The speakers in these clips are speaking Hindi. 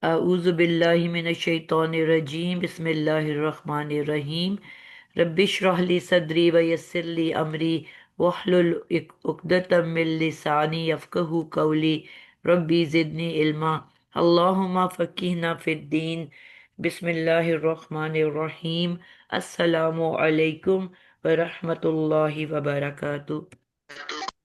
अऊज़ु बिल्लाहि मिनश शैतानिर रजीम बिस्मिल्लाहिर रहमानिर रहीम रब्बि इश्रह ली सदरी व यस्सिर ली अमरी वहलुल उक़दतम मिन लिसानी यफ़क़हू क़ौली रब्बी ज़िदनी इल्मा अल्लाहुम्मा फ़क़िहना फ़िद्दीन बिस्मिल्लाहिर रहमानिर रहीम अस्सलामु अलैकुम व रहमतुल्लाहि व बरकातुहू।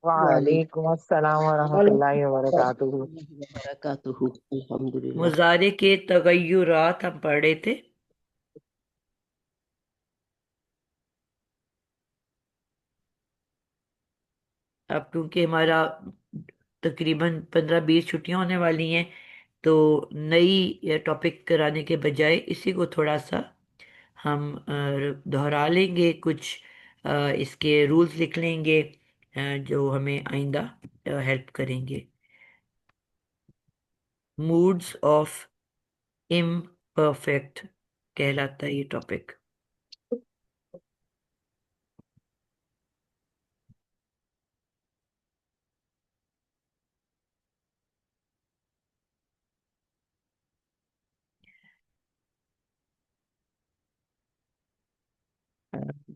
वालेकुम अस्सलाम वरहमतुल्लाहि वबरकातुहू। वबरकातुहू। अल्हम्दुलिल्लाह। मुज़ारे के तगय्युरात हम पढ़ रहे थे। अब क्योंकि हमारा तकरीबन 15-20 छुट्टियां होने वाली हैं, तो नई टॉपिक कराने के बजाय इसी को थोड़ा सा हम दोहरा लेंगे। कुछ इसके रूल्स लिख लेंगे जो हमें आइंदा हेल्प करेंगे। मूड्स ऑफ इम्परफेक्ट कहलाता है ये टॉपिक।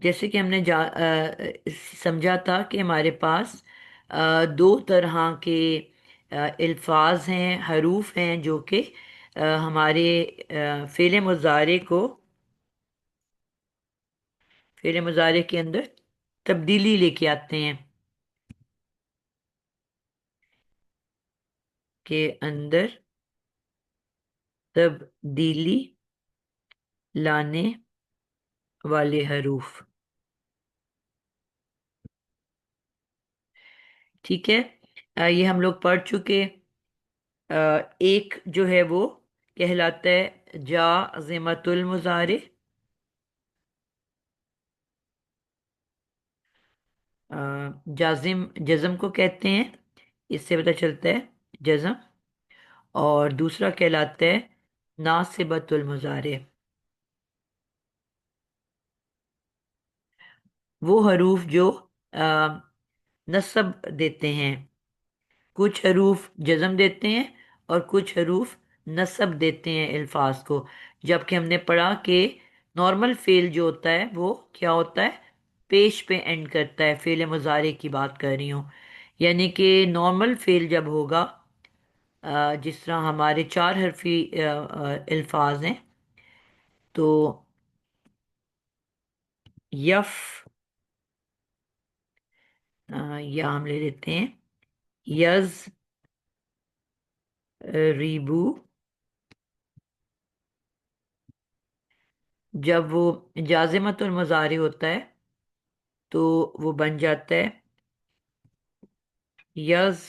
जैसे कि हमने समझा था कि हमारे पास दो तरह के अल्फाज हैं, हरूफ हैं, जो कि हमारे फेले मुजारे को फेले मुजारे के अंदर तब्दीली लेके आते हैं, के अंदर तब्दीली लाने वाले हरूफ। ठीक है। ये हम लोग पढ़ चुके। एक जो है वो कहलाता है जाज़िमतुल मुजारे। अ, जाजिम जज़म को कहते हैं, इससे पता चलता है जज़म। और दूसरा कहलाता है नासिबतुल मुजारे। वो हरूफ जो अ, नस्ब देते हैं। कुछ हरूफ जज़म देते हैं और कुछ हरूफ नस्ब देते हैं अल्फाज को। जबकि हमने पढ़ा कि नॉर्मल फेल जो होता है वो क्या होता है, पेश पे एंड करता है। फेल मुजारे की बात कर रही हूँ। यानी कि नॉर्मल फेल जब होगा, जिस तरह हमारे चार हरफी अल्फाज हैं, तो यफ, या हम ले लेते हैं यज रीबू। जब वो जाजिमतुल मुजारे होता है तो वो बन जाता है यज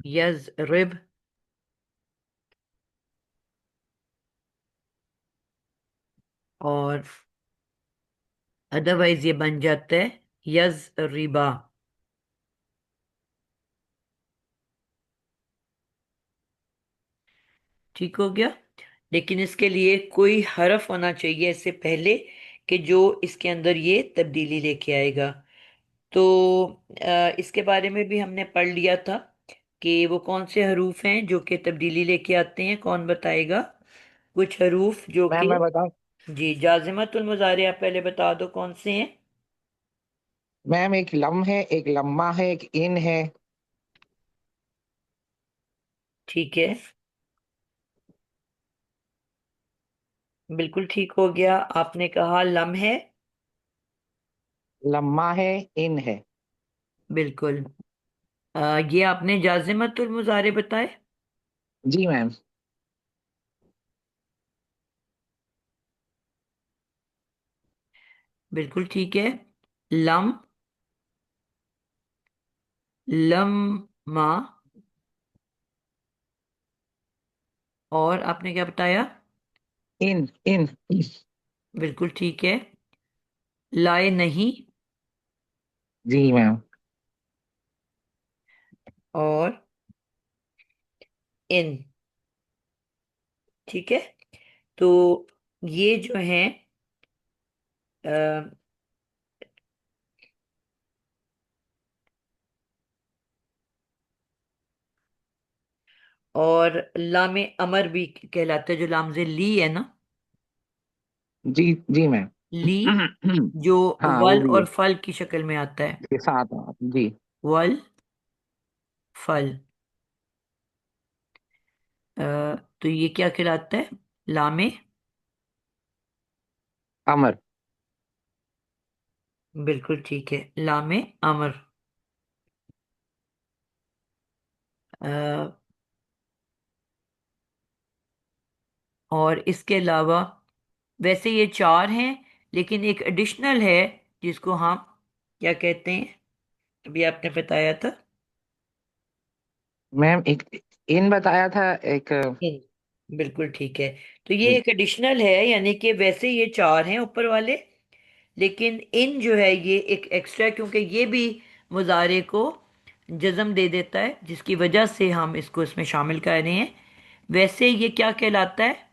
यज रिब। और अदरवाइज ये बन जाता है यज रिबा। ठीक हो गया। लेकिन इसके लिए कोई हरफ होना चाहिए इससे पहले कि जो इसके अंदर ये तब्दीली लेके आएगा। तो इसके बारे में भी हमने पढ़ लिया था कि वो कौन से हरूफ हैं जो कि तब्दीली लेके आते हैं। कौन बताएगा कुछ हरूफ जो कि। मैं बताऊं। जी, जाजिमतुल मुजारे आप पहले बता दो कौन से हैं। मैम, एक लम है, एक लम्मा है, एक इन है। ठीक है, बिल्कुल ठीक हो गया। आपने कहा लम है। लम्मा है, इन है। बिल्कुल। ये आपने जाजिमतुल मुजारे बताए। जी मैम। बिल्कुल ठीक है। लम, लम्मा, और आपने क्या बताया। इन इन। बिल्कुल ठीक है। लाए नहीं, जी मैम। और इन। ठीक है। तो ये जो है और लामे अमर भी कहलाता है, जो लामजे ली है ना, जी जी मैम। ली, जो हाँ वो वल भी है, और फल की शक्ल में आता है। ये साथ में जी। वल, फल। अ, तो ये क्या कहलाता है? लामे, अमर। बिल्कुल ठीक है, लामे अमर। अ, और इसके अलावा वैसे ये चार हैं, लेकिन एक एडिशनल है जिसको हम क्या कहते हैं, अभी आपने बताया था। मैम एक इन बताया था एक। इन, बिल्कुल ठीक है। तो ये जी एक एडिशनल है, यानी कि वैसे ये चार हैं ऊपर वाले, लेकिन इन जो है ये एक एक्स्ट्रा, क्योंकि ये भी मुजारे को जज्म दे देता है, जिसकी वजह से हम इसको इसमें शामिल कर रहे हैं। वैसे ये क्या कहलाता है?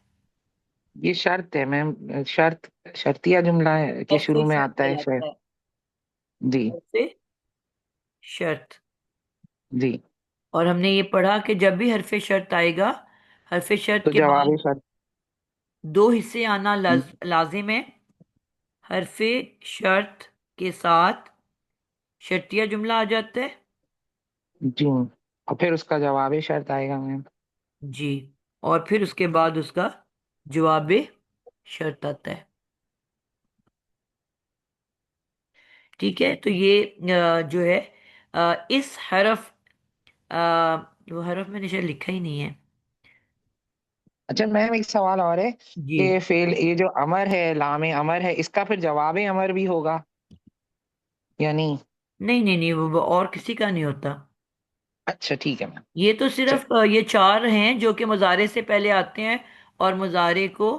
ये शर्त है मैम, शर्त, शर्तिया जुमला है के हरफे शुरू में शर्त आता है फिर। कहलाता है। जी हरफे शर्त। जी। और हमने ये पढ़ा कि जब भी हरफे शर्त आएगा, हरफे शर्त तो के जवाब बाद शर्त। दो हिस्से आना लाजिम है। हरफे शर्त के साथ शर्तिया जुमला आ जाता है। जी, और फिर उसका जवाब शर्त आएगा मैम। जी। और फिर उसके बाद उसका जवाब शर्त आता है। ठीक है, तो ये जो है इस हरफ, वो हरफ मैंने शायद लिखा ही नहीं है। अच्छा मैम एक सवाल और है जी, कि फेल, ये जो अमर है, लामे अमर है, इसका फिर जवाब अमर भी होगा या नहीं? नहीं नहीं नहीं, वो और किसी का नहीं होता। अच्छा ठीक है मैम। ये तो सिर्फ चलिए। ये चार हैं जो कि मुजारे से पहले आते हैं, और मुजारे को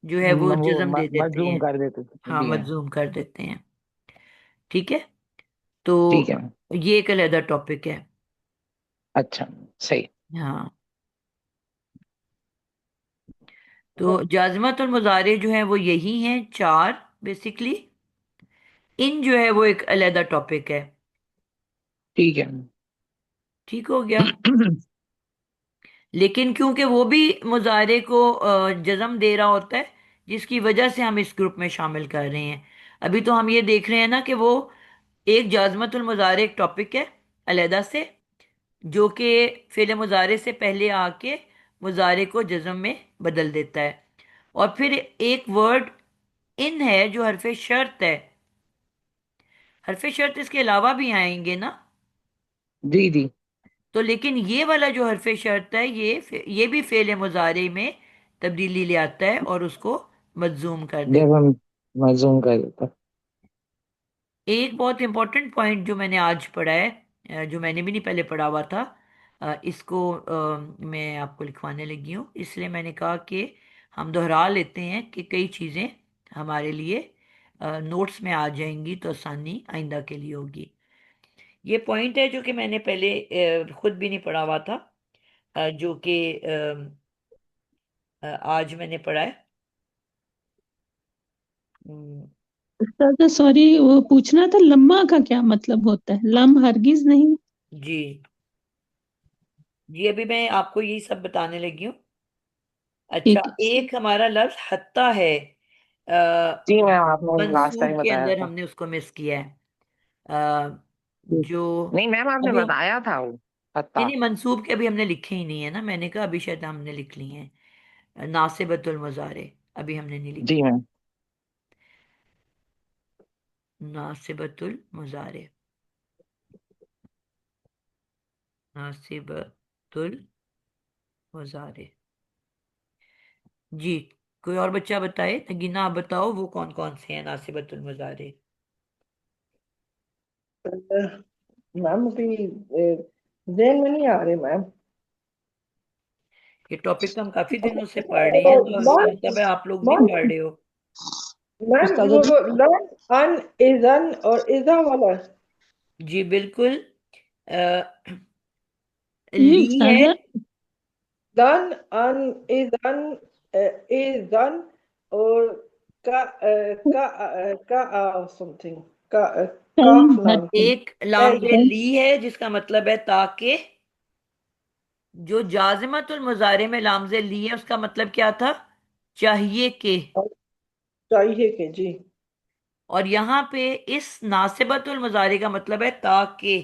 जो है वो वो जज्म दे देते मजूम हैं। कर देते थे। हाँ, जी मैम। मजजूम कर देते हैं। ठीक है, तो ठीक है मैम। ये एक अलहदा टॉपिक है। अच्छा, सही। हाँ, तो जाजमत और मुजारे जो हैं वो यही हैं चार, बेसिकली। इन जो है वो एक अलहदा टॉपिक है। ठीक है मैम। ठीक हो गया। लेकिन क्योंकि वो भी मुजारे को जज्म दे रहा होता है, जिसकी वजह से हम इस ग्रुप में शामिल कर रहे हैं। अभी तो हम ये देख रहे हैं ना कि वो एक जाजमतुल मुजारे एक टॉपिक है अलहदा से, जो कि फेल मुजारे से पहले आके मुजारे को जज्म में बदल देता है। और फिर एक वर्ड इन है जो हरफ शर्त है। हरफ शर्त इसके अलावा भी आएंगे ना। जी जी। तो लेकिन ये वाला जो हरफ शर्त है, ये भी फेल मुजारे में तब्दीली ले आता है और उसको मजजूम कर जब देता हम मजूम कर देता। है। एक बहुत इंपॉर्टेंट पॉइंट जो मैंने आज पढ़ा है, जो मैंने भी नहीं पहले पढ़ा हुआ था, इसको मैं आपको लिखवाने लगी हूँ, इसलिए मैंने कहा कि हम दोहरा लेते हैं कि कई चीज़ें हमारे लिए नोट्स में आ जाएंगी, तो आसानी आइंदा के लिए होगी। ये पॉइंट है जो कि मैंने पहले खुद भी नहीं पढ़ा हुआ था, जो कि आज मैंने पढ़ा है। हम्म, उस्ताद सॉरी, वो पूछना था लम्मा का क्या मतलब होता है? लम हरगिज नहीं। जी जी, अभी मैं आपको यही सब बताने लगी हूँ। अच्छा, ठीक है। एक हमारा लफ्ज हत्ता है, जी मैम, आपने लास्ट मंसूब टाइम के बताया अंदर था। हमने उसको मिस किया है। अ, जी। जो नहीं मैम, आपने अभी हम, बताया था वो नहीं पता। नहीं, मंसूब के अभी हमने लिखे ही नहीं है ना, मैंने कहा अभी शायद हमने लिख ली हैं। नासिबतुल मुजारे अभी हमने नहीं जी लिखी। मैम। नासिबतुल मुजारे, नासिबतुल मुजारे। जी, कोई और बच्चा बताए, नगीना आप बताओ वो कौन कौन से हैं नासिबतुल मुजारे। मैम अभी जहन में नहीं आ रहे मैम। ये टॉपिक तो हम काफी दिनों से पढ़ रहे हैं, तो इसका मैम मतलब है आप लोग नहीं मैम पढ़ रहे हो। मैम उस्ताद वो लर्न अन इजन और इजा वाला। जी बिल्कुल। अ, ये ली है। उस्ताद लर्न अन इजन, इजन और का समथिंग का, कई काफ नाम हरकत एक लाम है। जे ली है जिसका मतलब है ताकि। जो जाजिमतुल मुजारे में लामजे ली है उसका मतलब क्या था? चाहिए के। और चाहिए कि जी। और यहाँ पे इस नासिबतुल मुजारे का मतलब है ताकि।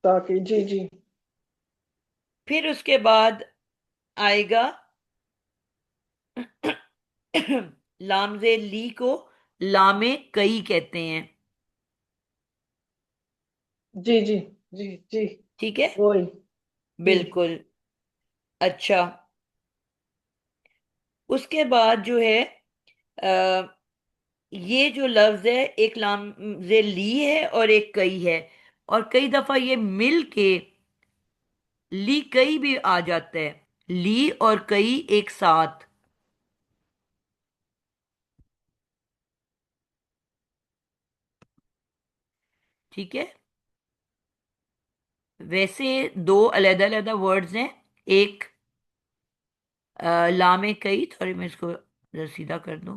ताकि जी जी। फिर उसके बाद आएगा लामजे ली को लामे कई कहते हैं। जी जी जी जी। ठीक है। वही। जी बिल्कुल। अच्छा। उसके बाद जो है आ, ये जो लफ्ज है एक लामजे ली है और एक कई है। और कई दफा ये मिल के ली कई भी आ जाता है। ली और कई एक साथ। ठीक है। वैसे दो अलग अलग वर्ड्स हैं। एक लामे कई, थोड़ी मैं इसको जरा सीधा कर दूं।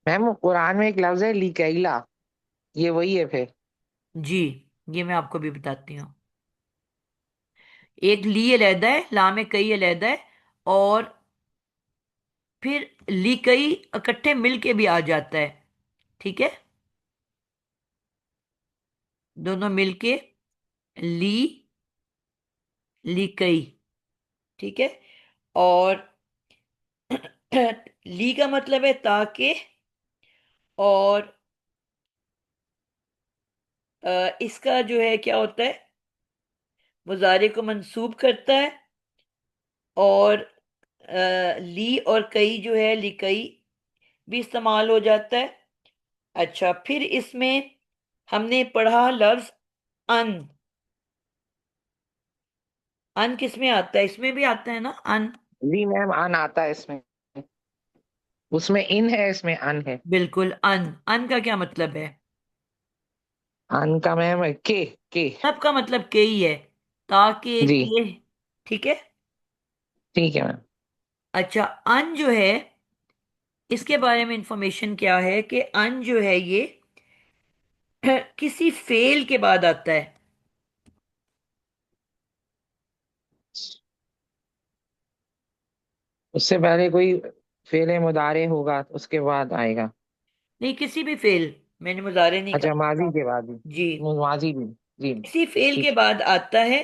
मैम कुरान में एक लफ्ज है लिकैला, ये वही है फिर? जी, ये मैं आपको भी बताती हूँ। एक ली अलहदा है, लामे कई अलहदा है। और फिर ली कई इकट्ठे मिलके भी आ जाता है। ठीक है। दोनों मिलके ली, ली कई। ठीक है। और ली का मतलब है ताकि। और इसका जो है क्या होता है, मुजारे को मंसूब करता है। और ली और कई जो है लिकई भी इस्तेमाल हो जाता है। अच्छा, फिर इसमें हमने पढ़ा लफ्ज अन। अन किस में आता है? इसमें भी आता है ना अन। जी मैम, अन आता है इसमें। उसमें इन है, इसमें अन है। बिल्कुल। अन, अन का क्या मतलब है? अन का मैम के। सबका मतलब के ही है। ताकि जी के। ठीक है। ठीक है मैम। अच्छा, अन जो है इसके बारे में इंफॉर्मेशन क्या है कि अन जो है ये किसी फेल के बाद आता है। उससे पहले कोई फेले मुदारे होगा तो उसके बाद आएगा। नहीं, किसी भी फेल, मैंने मुजारे नहीं अच्छा, कहा। माजी के बाद भी? जी, माजी भी। जी। किसी फेल के ठीक। बाद आता है।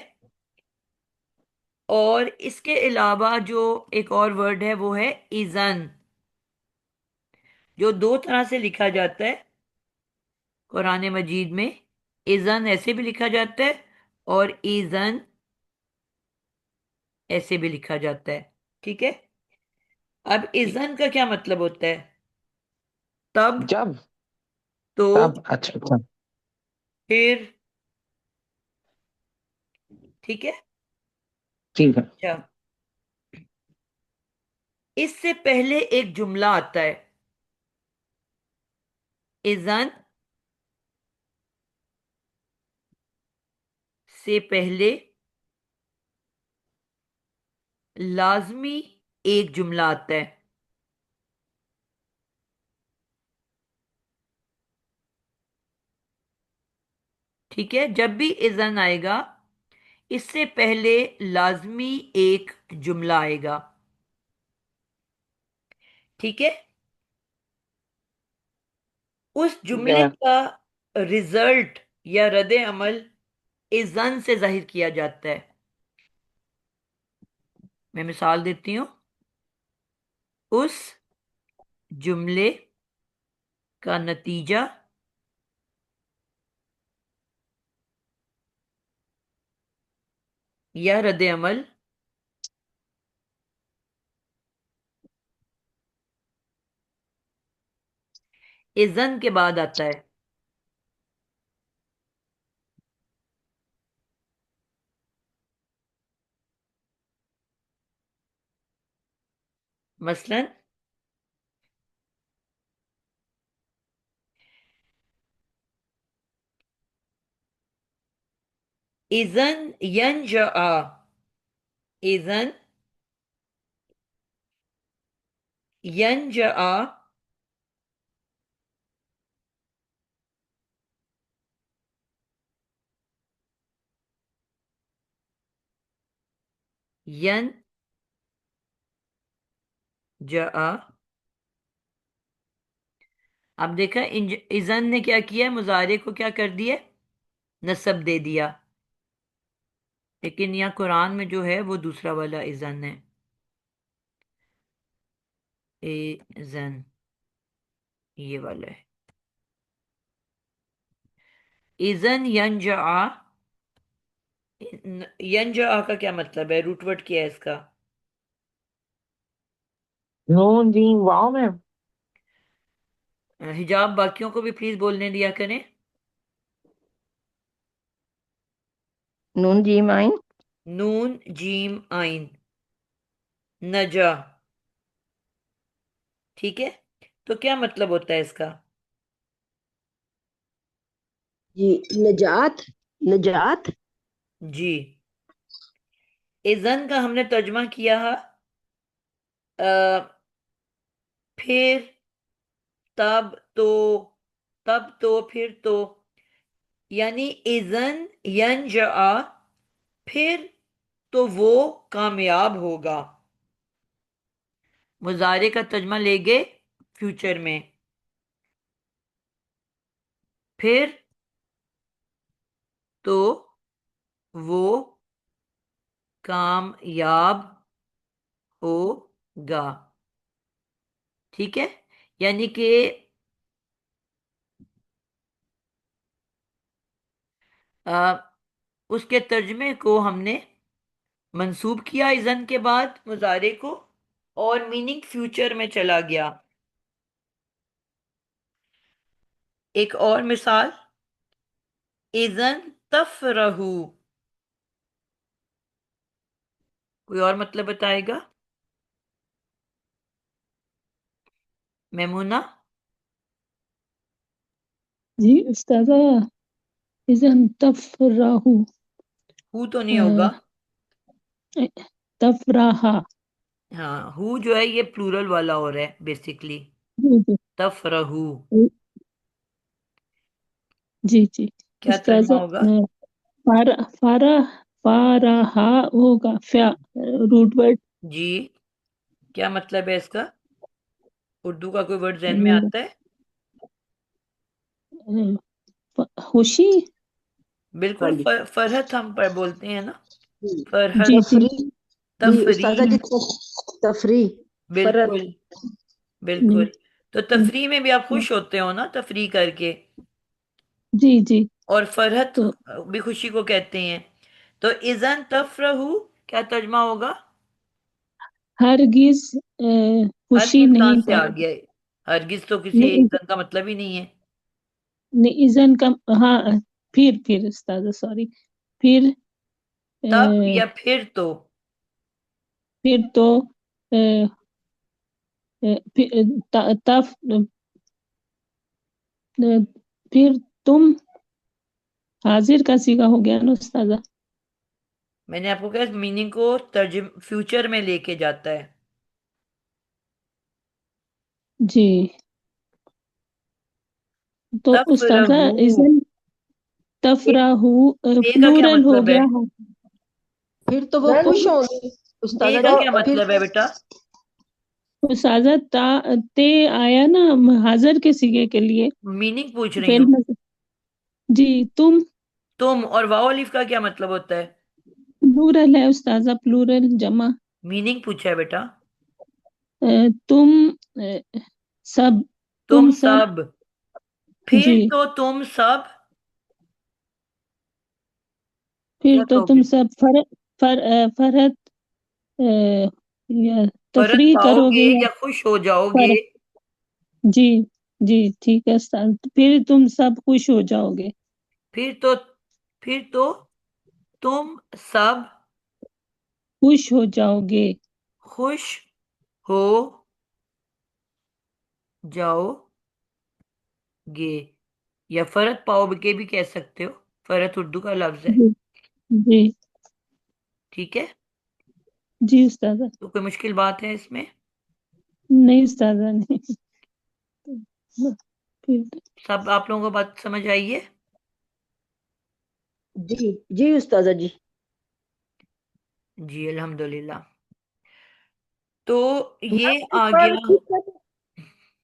और इसके अलावा जो एक और वर्ड है वो है इजन, जो दो तरह से लिखा जाता है कुरान मजीद में। इजन ऐसे भी लिखा जाता है और इजन ऐसे भी लिखा जाता है। ठीक है। अब ठीक। इजन का क्या मतलब होता है? तब, जब। तो, तब, अच्छा अच्छा। फिर। ठीक है। ठीक है। अच्छा, इससे पहले एक जुमला आता है। इजन से पहले लाजमी एक जुमला आता है। ठीक है। जब भी इजन आएगा इससे पहले लाजमी एक जुमला आएगा। ठीक है। उस ठीक है जुमले मैम। का रिजल्ट या रद्द अमल इजन से जाहिर किया जाता है। मैं मिसाल देती हूँ। उस जुमले का नतीजा या रद्द अमल इजन के बाद आता है। मसलन, इजन यंजा, इजन यंजा यन जा। अब देखा इजन ने क्या किया, मुजारे को क्या कर दिया, नसब दे दिया। लेकिन यहाँ कुरान में जो है वो दूसरा वाला इजन है, इजन ये वाला है। इजन यंजा, यंजा का क्या मतलब है, रूटवर्ड क्या है इसका? नून जीम वाव में। हिजाब बाकियों को भी प्लीज बोलने दिया करें। नून जीम आइन। नून जीम आइन, नजा। ठीक है, तो क्या मतलब होता है इसका? जी, नजात। नजात। जी। इजन का हमने तर्जमा किया है फिर, तब तो, तब तो, फिर तो। यानी इजन यंजा, फिर तो वो कामयाब होगा। मुजारे का तर्जमा लेंगे फ्यूचर में, फिर तो वो कामयाब होगा। ठीक है, यानी कि आ, उसके तर्जमे को हमने मंसूब किया इजन के बाद मुजारे को, और मीनिंग फ्यूचर में चला गया। एक और मिसाल, इजन तफरहू, कोई और मतलब बताएगा? मेमुना। जी उस्ताजा, इज़न तफराहू, हु तो नहीं होगा। अ, तफराहा। हाँ, हु जो है ये प्लूरल वाला हो रहा है बेसिकली, जी जी तफरहू। जी जी। क्या तर्जमा उस्ताजा, होगा? फारा फारा फाराहा होगा, फ्या रूट वर्ड। जी, क्या मतलब है इसका? उर्दू का कोई वर्ड जहन में आता है? खुशी। बिल्कुल, हाँ जी। फरहत हम पर बोलते हैं ना, जी, जी फरहत। जी तफरी। जी तफरी, उस्तादा जी, तफरी। फरत। बिल्कुल जी बिल्कुल। तो तफरी में भी आप खुश होते हो ना, तफरी करके। जी जी। और फरहत तो भी खुशी को कहते हैं। तो इजन तफरहू क्या तर्जमा होगा? हरगिज खुशी हरगिज कहाँ नहीं से आ पाएगी। गया है? हरगिज तो किसी नहीं, इजन का मतलब ही नहीं है। नहीं इज़न का, हाँ, फिर उस्ताद सॉरी, फिर तब अ, या फिर तो? फिर तो अ, फिर तफ फिर तुम, हाजिर का सीगा हो गया ना उस्ताद। मैंने आपको कहा मीनिंग को तर्जुम फ्यूचर में लेके जाता है। जी। तो उस्ताद तफरहू, इज़न ए, तफराहू ए का क्या प्लूरल हो मतलब है? गया है। फिर तो वो तो खुश होंगे ए उस्तादा का जी। क्या फिर मतलब है बेटा? उस्ताद ते आया ना हाजिर के सीगे के लिए। मीनिंग पूछ रही फेल हूँ। में जी, तुम तुम, और वाओ अलिफ का क्या मतलब होता है? प्लूरल है उस्ताजा, प्लूरल जमा। मीनिंग पूछा है बेटा। तुम सब, तुम तुम सब। सब, फिर जी, तो तुम सब क्या फिर तो तुम कहोगे? सब फरहत या फरत तफरीह करोगे पाओगे या या खुश हो जाओगे? फर जी जी ठीक है उस्ताद, फिर तुम सब खुश हो जाओगे। फिर तो, फिर तो तुम सब खुश हो जाओगे। खुश हो जाओगे, या फरत पाओगे भी कह सकते हो, फरत उर्दू का लफ्ज है। जी जी ठीक है, जी उस्ताद। तो कोई मुश्किल बात है इसमें? नहीं उस्ताद नहीं। फिर सब आप लोगों को बात समझ आई है? जी जी उस्तादा जी। जी अल्हम्दुलिल्लाह। तो ये मैम एक आ बार गया। रिपीट कर।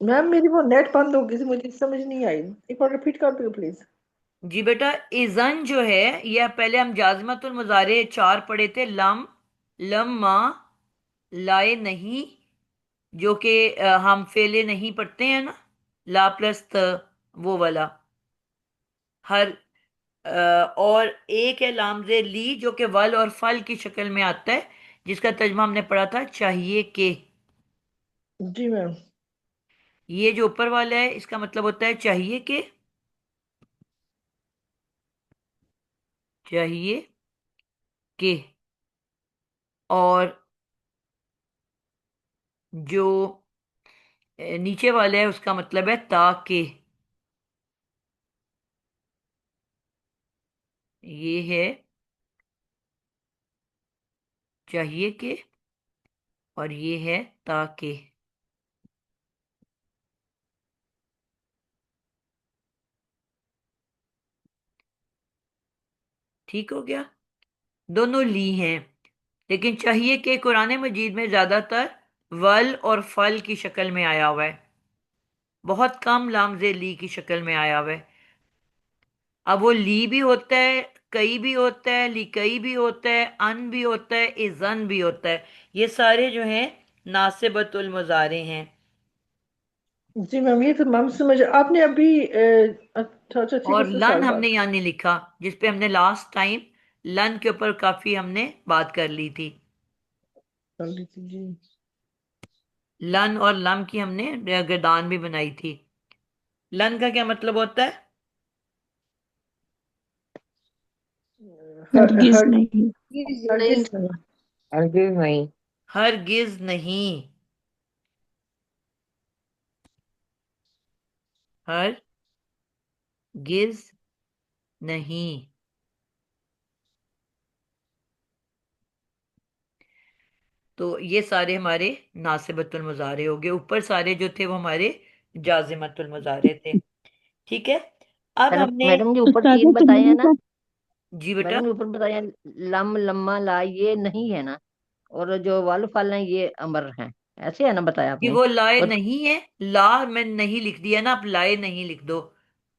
मैम मेरी वो नेट बंद हो गई थी, मुझे समझ नहीं आई। एक बार रिपीट कर दो प्लीज। जी बेटा, इजन जो है, यह पहले हम जाजिमतुल मुजारे चार पढ़े थे। लम, लम्मा, लाए नहीं, जो कि हम फेले नहीं पढ़ते हैं ना, ला प्लस त, वो वाला। हर और एक है लामजे ली, जो कि वल और फल की शक्ल में आता है, जिसका तर्जमा हमने पढ़ा था चाहिए के। जी मैम। ये जो ऊपर वाला है, इसका मतलब होता है चाहिए के, चाहिए के। और जो नीचे वाला है, उसका मतलब है ताके। ये है चाहिए के, और ये है ताके। ठीक हो गया। दोनों ली हैं, लेकिन चाहिए कि कुरान मजीद में ज्यादातर वल और फल की शक्ल में आया हुआ है, बहुत कम लामजे ली की शक्ल में आया हुआ है। अब वो ली भी होता है, कई भी होता है, लिकई भी होता है, अन भी होता है, इजन भी होता है। ये सारे जो हैं नासिबतुल मुजारे हैं। जी मैम, ये तो मैम समझ आपने अभी अच्छा अच्छा ठीक है, और उससे लन सवाल हमने बात यहाँ नहीं लिखा, जिसपे हमने लास्ट टाइम लन के ऊपर काफी हमने बात कर ली थी। कर ली थी जी। लन और लम की हमने गर्दान भी बनाई थी। लन का क्या मतलब होता है? हर हरगिज हर नहीं। हरगिज नहीं। हरगिज नहीं। हरगिज नहीं। हरगिज नहीं। तो ये सारे हमारे नासिबतुल मुजारे हो गए। ऊपर सारे जो थे वो हमारे जाजिमतुल मुजारे थे। ठीक है। अब मैडम हमने। मैडम जी ऊपर उस्ताद तीन बताए हैं तुम्हारे ना। पास जी बेटा। मैडम जी ऊपर बताए हैं, लम लम्मा ला ये नहीं है ना, और जो वाल फल है ये अमर है, ऐसे है ना बताया कि आपने। वो लाए और नहीं है। ला मैं नहीं लिख दिया ना, आप लाए नहीं लिख दो।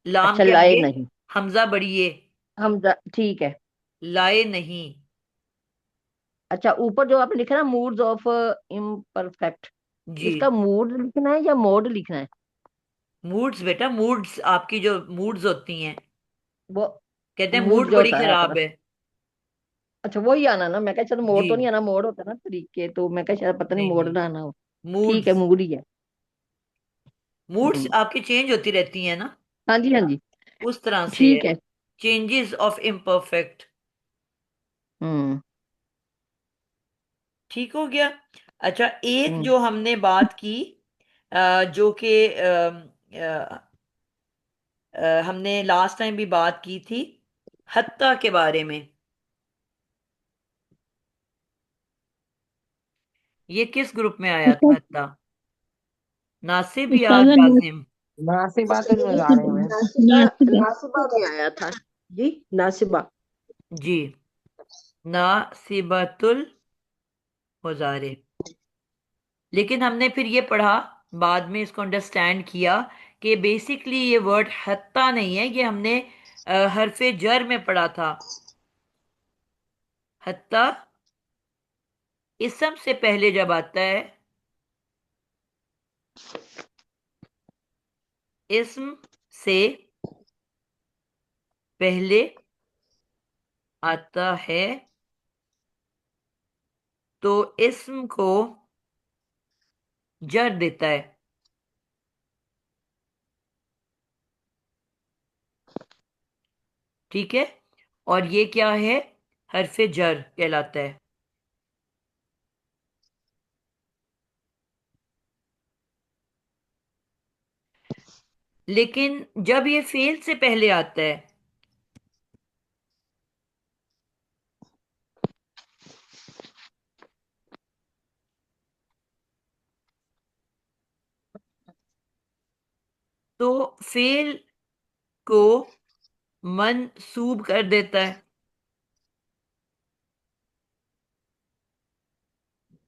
लाम अच्छा के लाए आगे नहीं। हमजा बढ़िए। ठीक है। लाए नहीं। अच्छा ऊपर जो आपने लिखा ना मूड्स ऑफ इम्परफेक्ट, जी। इसका मूड लिखना है या मोड लिखना है? मूड्स बेटा, मूड्स, आपकी जो मूड्स होती हैं, वो कहते हैं मूड मूड जो बड़ी होता है खराब आपका। है। अच्छा वही आना ना, मैं कहा शायद जी। मोड तो नहीं आना, मोड होता है ना तरीके, तो मैं कहा शायद पता नहीं नहीं मोड नहीं, ना आना हो। ठीक है मूड्स। मूड ही है। मूड्स हम्म। आपकी चेंज होती रहती हैं ना, हाँ जी हाँ जी। उस तरह से है। ठीक है। Changes of imperfect. हम्म। ठीक हो गया। अच्छा, एक हम्म। जो हमने बात की, जो कि हमने लास्ट टाइम भी बात की थी, हत्ता के बारे में। ये किस ग्रुप में आया था उस्ताद हत्ता? नासिब या उस्ताद जाजिम? नासिबातुल मुजारे में। नासिबा। नासिबा। नासिबा में आया था जी। नासिबा। जी। नासिबतुल मुजारे। लेकिन हमने फिर ये पढ़ा, बाद में इसको अंडरस्टैंड किया, कि बेसिकली ये वर्ड हत्ता नहीं है, ये हमने हरफे जर में पढ़ा था। हत्ता इसम से पहले जब आता है, इसम से पहले आता है, तो इसम को जर देता है। ठीक है। और ये क्या है? हरफे जर कहलाता है। लेकिन जब ये फेल से पहले आता है, तो फेल को मंसूब कर देता है।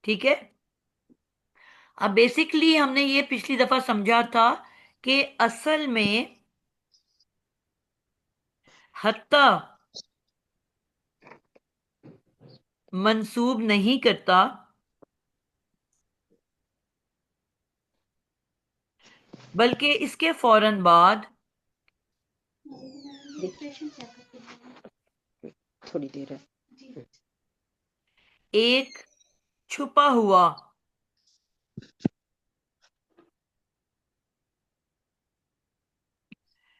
ठीक है। अब बेसिकली हमने ये पिछली दफा समझा था कि असल में हत्ता मंसूब नहीं करता, बल्कि इसके फौरन बाद थोड़ी देर है। एक छुपा हुआ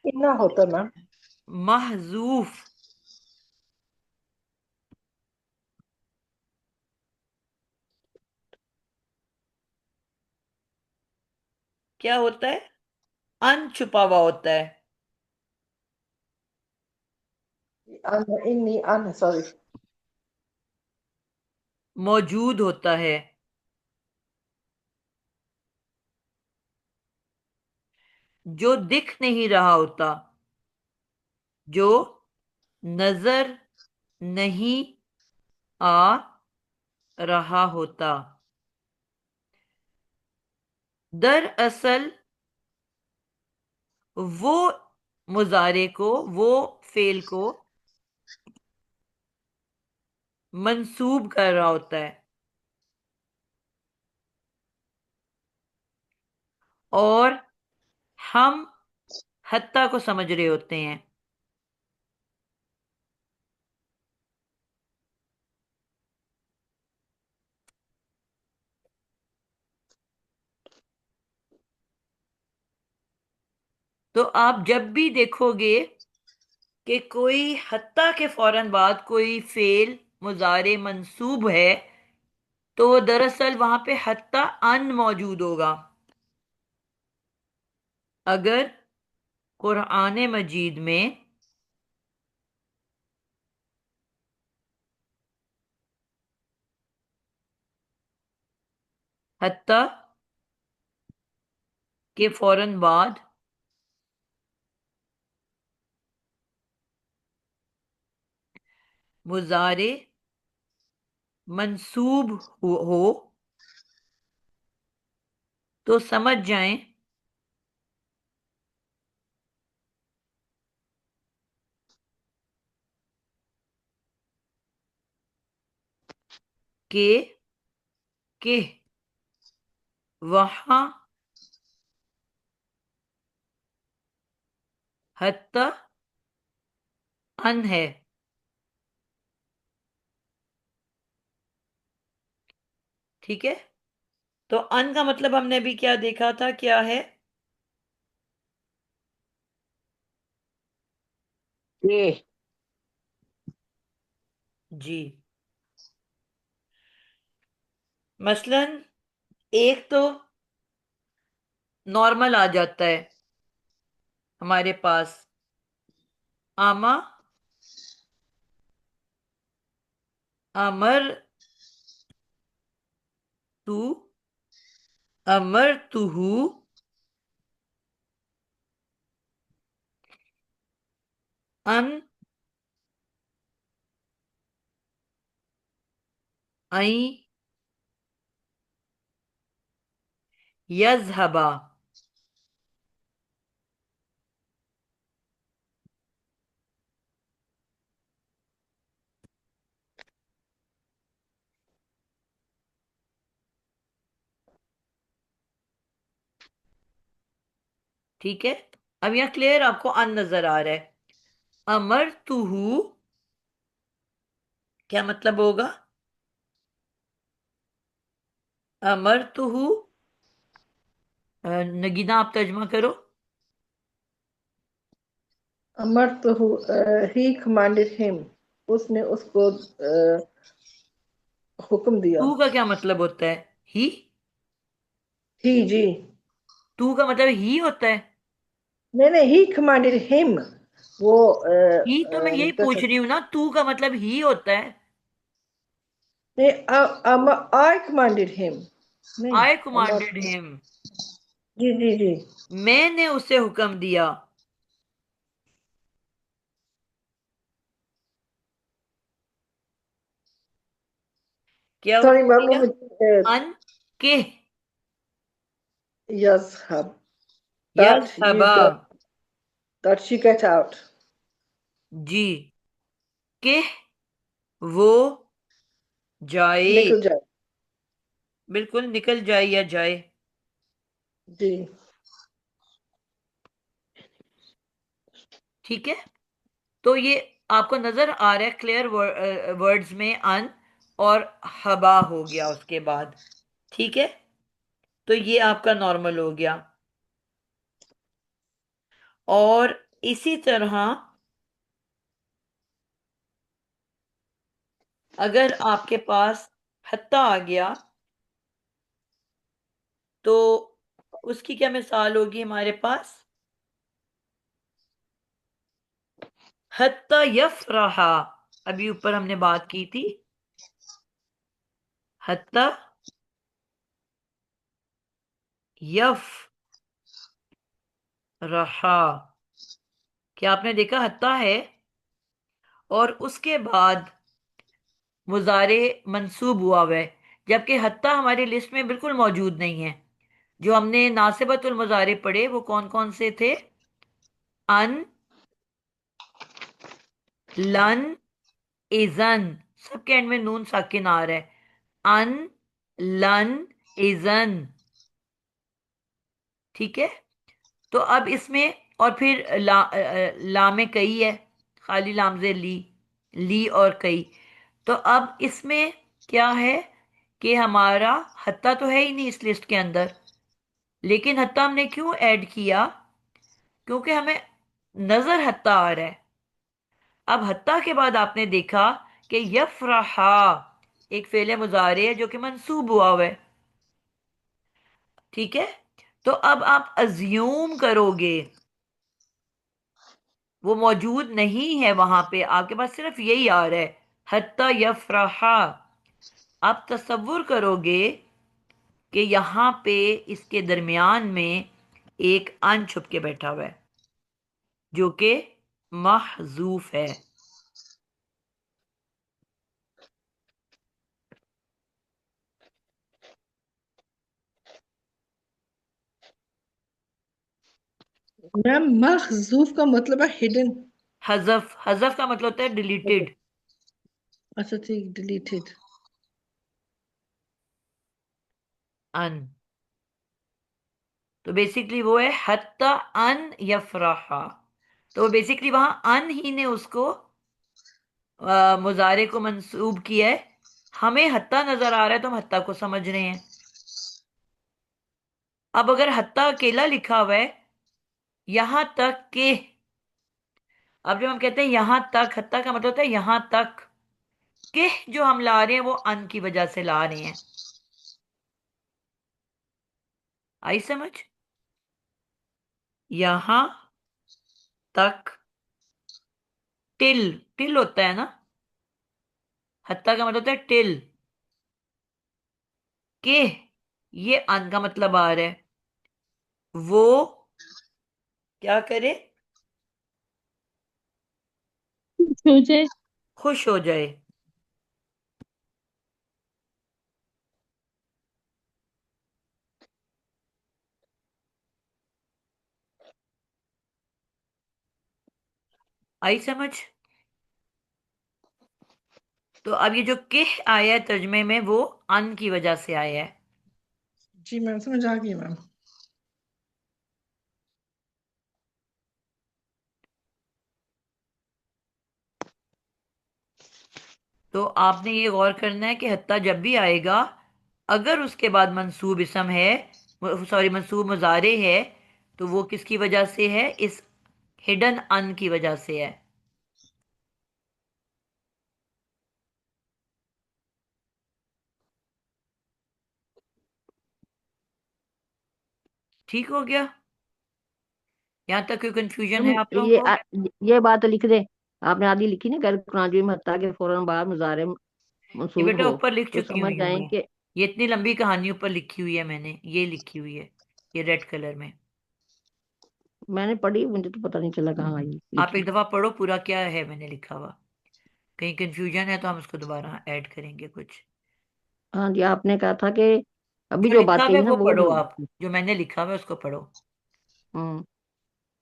इतना होता मैम। महजूफ क्या होता है, अनछुपा हुआ होता है, इन्नी अन सॉरी। मौजूद होता है, जो दिख नहीं रहा होता, जो नजर नहीं आ रहा होता। दरअसल वो मुजारे को, वो फेल को मंसूब कर रहा होता है, और हम हत्ता को समझ रहे होते हैं। तो आप जब भी देखोगे कि कोई हत्ता के फौरन बाद कोई फेल मुजारे मंसूब है, तो दरअसल वहां पे हत्ता अन मौजूद होगा। अगर कुरान मजीद में हत्ता के फौरन बाद मुजारे मंसूब हो तो समझ जाएं कि कि वहां हत्ता अन है। ठीक है। तो अन का मतलब हमने अभी क्या देखा था, क्या है? ये जी। मसलन एक तो नॉर्मल आ जाता है हमारे पास, आमा अमर तू, अमर तुहू, अन आई यजहबा। ठीक है। अब यहां क्लियर आपको अन नजर आ रहा है। अमर तुहू क्या मतलब होगा? अमर तुहू, नगीना आप तर्जमा करो। अमर तो ही कमांडेड हिम, उसने उसको हुक्म दिया। तू का क्या मतलब होता है? ही। ही जी। तू का मतलब ही होता है। नहीं नहीं, ही कमांडेड हिम। वो ही तो मैं यही पूछ रही हूं ना, तू का मतलब ही होता है। नहीं, आई कमांडेड हिम। नहीं। आई अमर। कमांडेड हिम, जी जी जी। मैंने उसे हुक्म दिया क्या हो सॉरी मैम, वो गया? मुझे अन के yazhab that you यज़हबा, got that you get out. जी, के वो जाए, निकल जाए। बिल्कुल निकल जाए या जाए। जी। ठीक है, तो ये आपको नजर आ रहा है क्लियर वर्ड्स में अन और हबा हो गया उसके बाद। ठीक है, तो ये आपका नॉर्मल हो गया। और इसी तरह अगर आपके पास हत्ता आ गया तो उसकी क्या मिसाल होगी हमारे पास? हत्ता यफरहा, अभी ऊपर हमने बात की थी, हत्ता यफरहा। क्या आपने देखा हत्ता है और उसके बाद मुजारे मंसूब हुआ हुआ है, जबकि हत्ता हमारी लिस्ट में बिल्कुल मौजूद नहीं है। जो हमने नासिबतुल मुजारे पढ़े वो कौन कौन से थे? अन, लन, इजन, सबके एंड में नून साकिन आ रहा है। अन, लन, इजन। ठीक है, तो अब इसमें और फिर ला में कई है, खाली लाम से ली और कई। तो अब इसमें क्या है कि हमारा हत्ता तो है ही नहीं इस लिस्ट के अंदर, लेकिन हत्ता हमने क्यों ऐड किया? क्योंकि हमें नजर हत्ता आ रहा है। अब हत्ता के बाद आपने देखा कि यफरहा एक फेले मुजारे है जो कि मंसूब हुआ हुआ है। ठीक है, तो अब आप अज्यूम करोगे, वो मौजूद नहीं है वहां पे, आपके पास सिर्फ यही आ रहा है, हत्ता यफरहा। आप तसव्वुर करोगे कि यहां पे इसके दरमियान में एक अन छुप के बैठा हुआ है जो कि महजूफ है। मैम महजूफ का मतलब है हिडन। हजफ, हजफ का मतलब होता है डिलीटेड। अच्छा ठीक, डिलीटेड। अन, तो बेसिकली वो है हत्ता अन यफरहा। तो बेसिकली वहां अन ही ने उसको मुजारे को मंसूब किया है। हमें हत्ता नजर आ रहा है तो हम हत्ता को समझ रहे हैं। अब अगर हत्ता अकेला लिखा हुआ है, यहां तक के, अब जब हम कहते हैं यहां तक, हत्ता का मतलब होता है यहां तक के, जो हम ला रहे हैं वो अन की वजह से ला रहे हैं। आई समझ? यहां तक, टिल, टिल होता है ना, हत्ता का मतलब होता है टिल के, ये अन का मतलब आ रहा है। वो क्या करे? हो जाए। खुश हो जाए। आई समझ? तो अब ये जो किह आया है तर्जमे में वो अन की वजह से आया है। जी मैम, समझ आ गई मैम। तो आपने ये गौर करना है कि हत्ता जब भी आएगा, अगर उसके बाद मंसूब इसम है, सॉरी मंसूब मुजारे है, तो वो किसकी वजह से है? इस हिडन अन की वजह से है। ठीक हो गया? यहां तक कोई कंफ्यूजन है मैम आप लोगों ये को? ये बात तो लिख दे। आपने आधी लिखी ना, गैर कुरानवी में हत्ता के फौरन बाद मुजारे ये मंसूब बेटा हो, ऊपर लिख तो चुकी समझ हुई हूँ जाए मैं। कि ये इतनी लंबी कहानी ऊपर लिखी हुई है मैंने, ये लिखी हुई है, ये रेड कलर में। मैंने पढ़ी, मुझे तो पता नहीं चला कहाँ आई आप लिखी। एक दफा पढ़ो पूरा क्या है मैंने लिखा हुआ, कहीं कंफ्यूजन है तो हम उसको दोबारा ऐड करेंगे कुछ। हाँ जी, आपने कहा था कि अभी जो जो बात लिखा हुआ कही है ना वो वो पढ़ो नहीं आप, थी। जो मैंने लिखा हुआ है उसको पढ़ो। हम्म।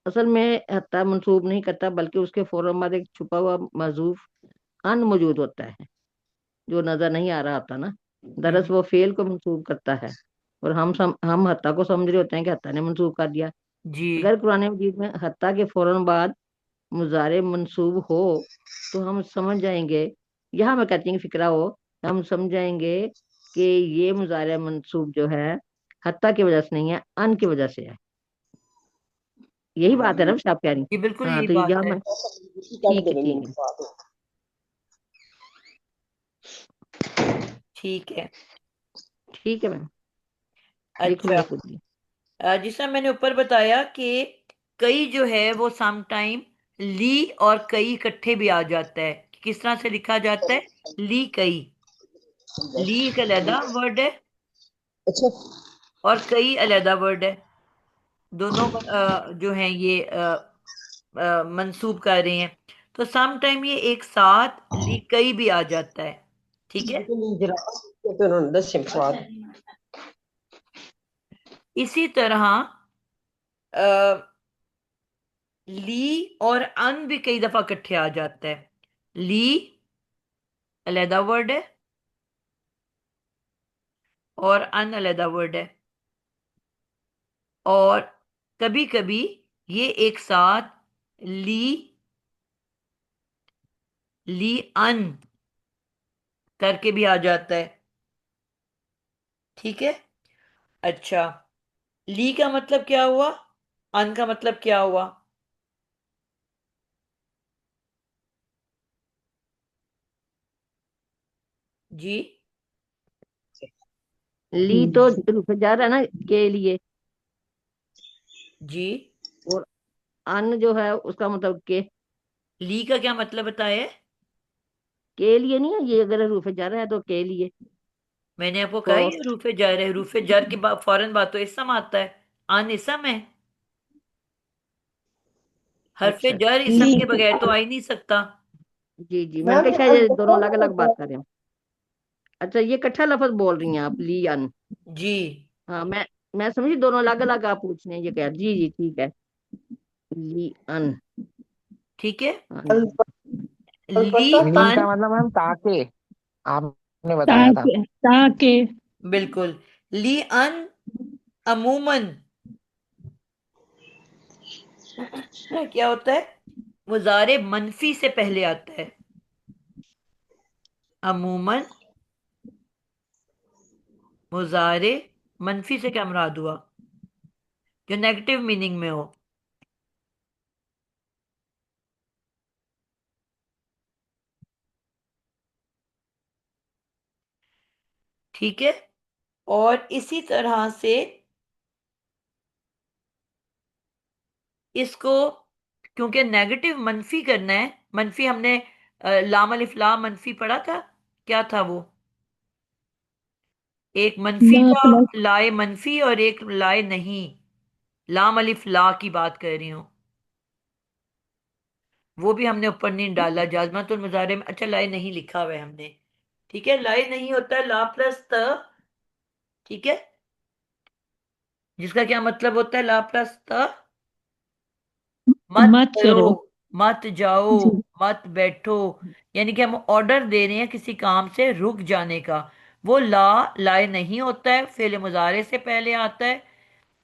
असल में हत्ता मंसूब नहीं करता, बल्कि उसके फौरन बाद एक छुपा हुआ मजूफ अन मौजूद होता है, जो नजर नहीं आ रहा होता ना। हम्म। दरअसल वो फेल को मंसूब करता है, और हम हत्ता को समझ रहे होते हैं कि हत्ता ने मंसूब कर दिया। जी। अगर कुरान मजीद में हत्ता के फौरन बाद मुजारे मंसूब हो, तो हम समझ जाएंगे, यहाँ मैं कहती हूँ कि फिक्रा हो, हम समझ जाएंगे कि ये मुजारे मंसूब जो है हत्ता की वजह से नहीं है, अन की वजह से है। यही बात है ना आप कह रही। ये बिल्कुल हाँ यही तो बात यहाँ है। मैं, ਕੱਢ ठीक ਦੇ है ਮੈਨੂੰ ठीक है। ਪਾ ਦਿਓ। ठीक है। ठीक है मैम, लिख अच्छा। लूंगा खुद ही। जिसमें मैंने ऊपर बताया कि कई जो है वो सम टाइम ली और कई इकट्ठे भी आ जाता है। किस तरह से लिखा जाता है? ली कई। ली एक अलहदा वर्ड है अच्छा और कई अलहदा वर्ड है। दोनों जो हैं ये मंसूब कर रहे हैं। तो सम टाइम ये एक साथ ली कई भी आ जाता है। ठीक है। जरा ਤੇ ਉਹਨਾਂ ਨੂੰ ਦੱਸਿਆ ਸਵਾਦ इसी तरह ली और अन भी कई दफा इकट्ठे आ जाता है। ली अलहदा वर्ड है और अन अलहदा वर्ड है, और कभी कभी ये एक साथ ली ली अन करके भी आ जाता है। ठीक है। अच्छा, ली का मतलब क्या हुआ? अन का मतलब क्या हुआ? जी। ली तो रुक जा रहा है ना के लिए, जी। और अन जो है उसका मतलब ली का क्या मतलब बताया है? के लिए नहीं है ये, अगर रूफे जा रहा है तो के लिए। मैंने आपको कहा तो ही है, रूफे जर है। रूफे जर की फौरन बात तो इसम आता है। अन इसम है। हरफे अच्छा जर अच्छा। इसम ली के बगैर तो आ ही नहीं सकता। जी जी, मैंने मैम कहा शायद ये दोनों अलग अलग अल्बत्ता बात कर रहे हैं। अच्छा, ये इकट्ठा लफ्ज बोल रही हैं आप, ली अन। जी। हाँ, मैं समझी दोनों अलग अलग आप पूछ रहे हैं, ये क्या, जी जी ठीक है। ली अन। ठीक है। हाँ जी। ली अल्बत्ता ली अन। का मतलब हम ताके, आपने बताया था। ताके ताके बिल्कुल। ली अन अमूमन क्या होता है? मुजारे मनफी से पहले आता है। अमूमन मुजारे मनफी से क्या मुराद हुआ? जो नेगेटिव मीनिंग में हो। ठीक है। और इसी तरह से इसको, क्योंकि नेगेटिव मनफी करना है। मनफी हमने लाम अलिफ ला मनफी पढ़ा था। क्या था वो? एक मनफी ला था, प्लस लाए मनफी, और एक लाए नहीं। लाम अलिफ ला की बात कर रही हूं। वो भी हमने ऊपर नहीं डाला जाजमतुल मुजारे में। अच्छा, लाए नहीं लिखा हुआ है हमने। ठीक है। लाए नहीं होता है ला प्लस त। ठीक है। जिसका क्या मतलब होता है? ला प्लस त। मत मत करो, करो। मत जाओ, जी, मत बैठो। यानी कि हम ऑर्डर दे रहे हैं किसी काम से रुक जाने का। वो ला लाए नहीं होता है, फेले मुजारे से पहले आता है,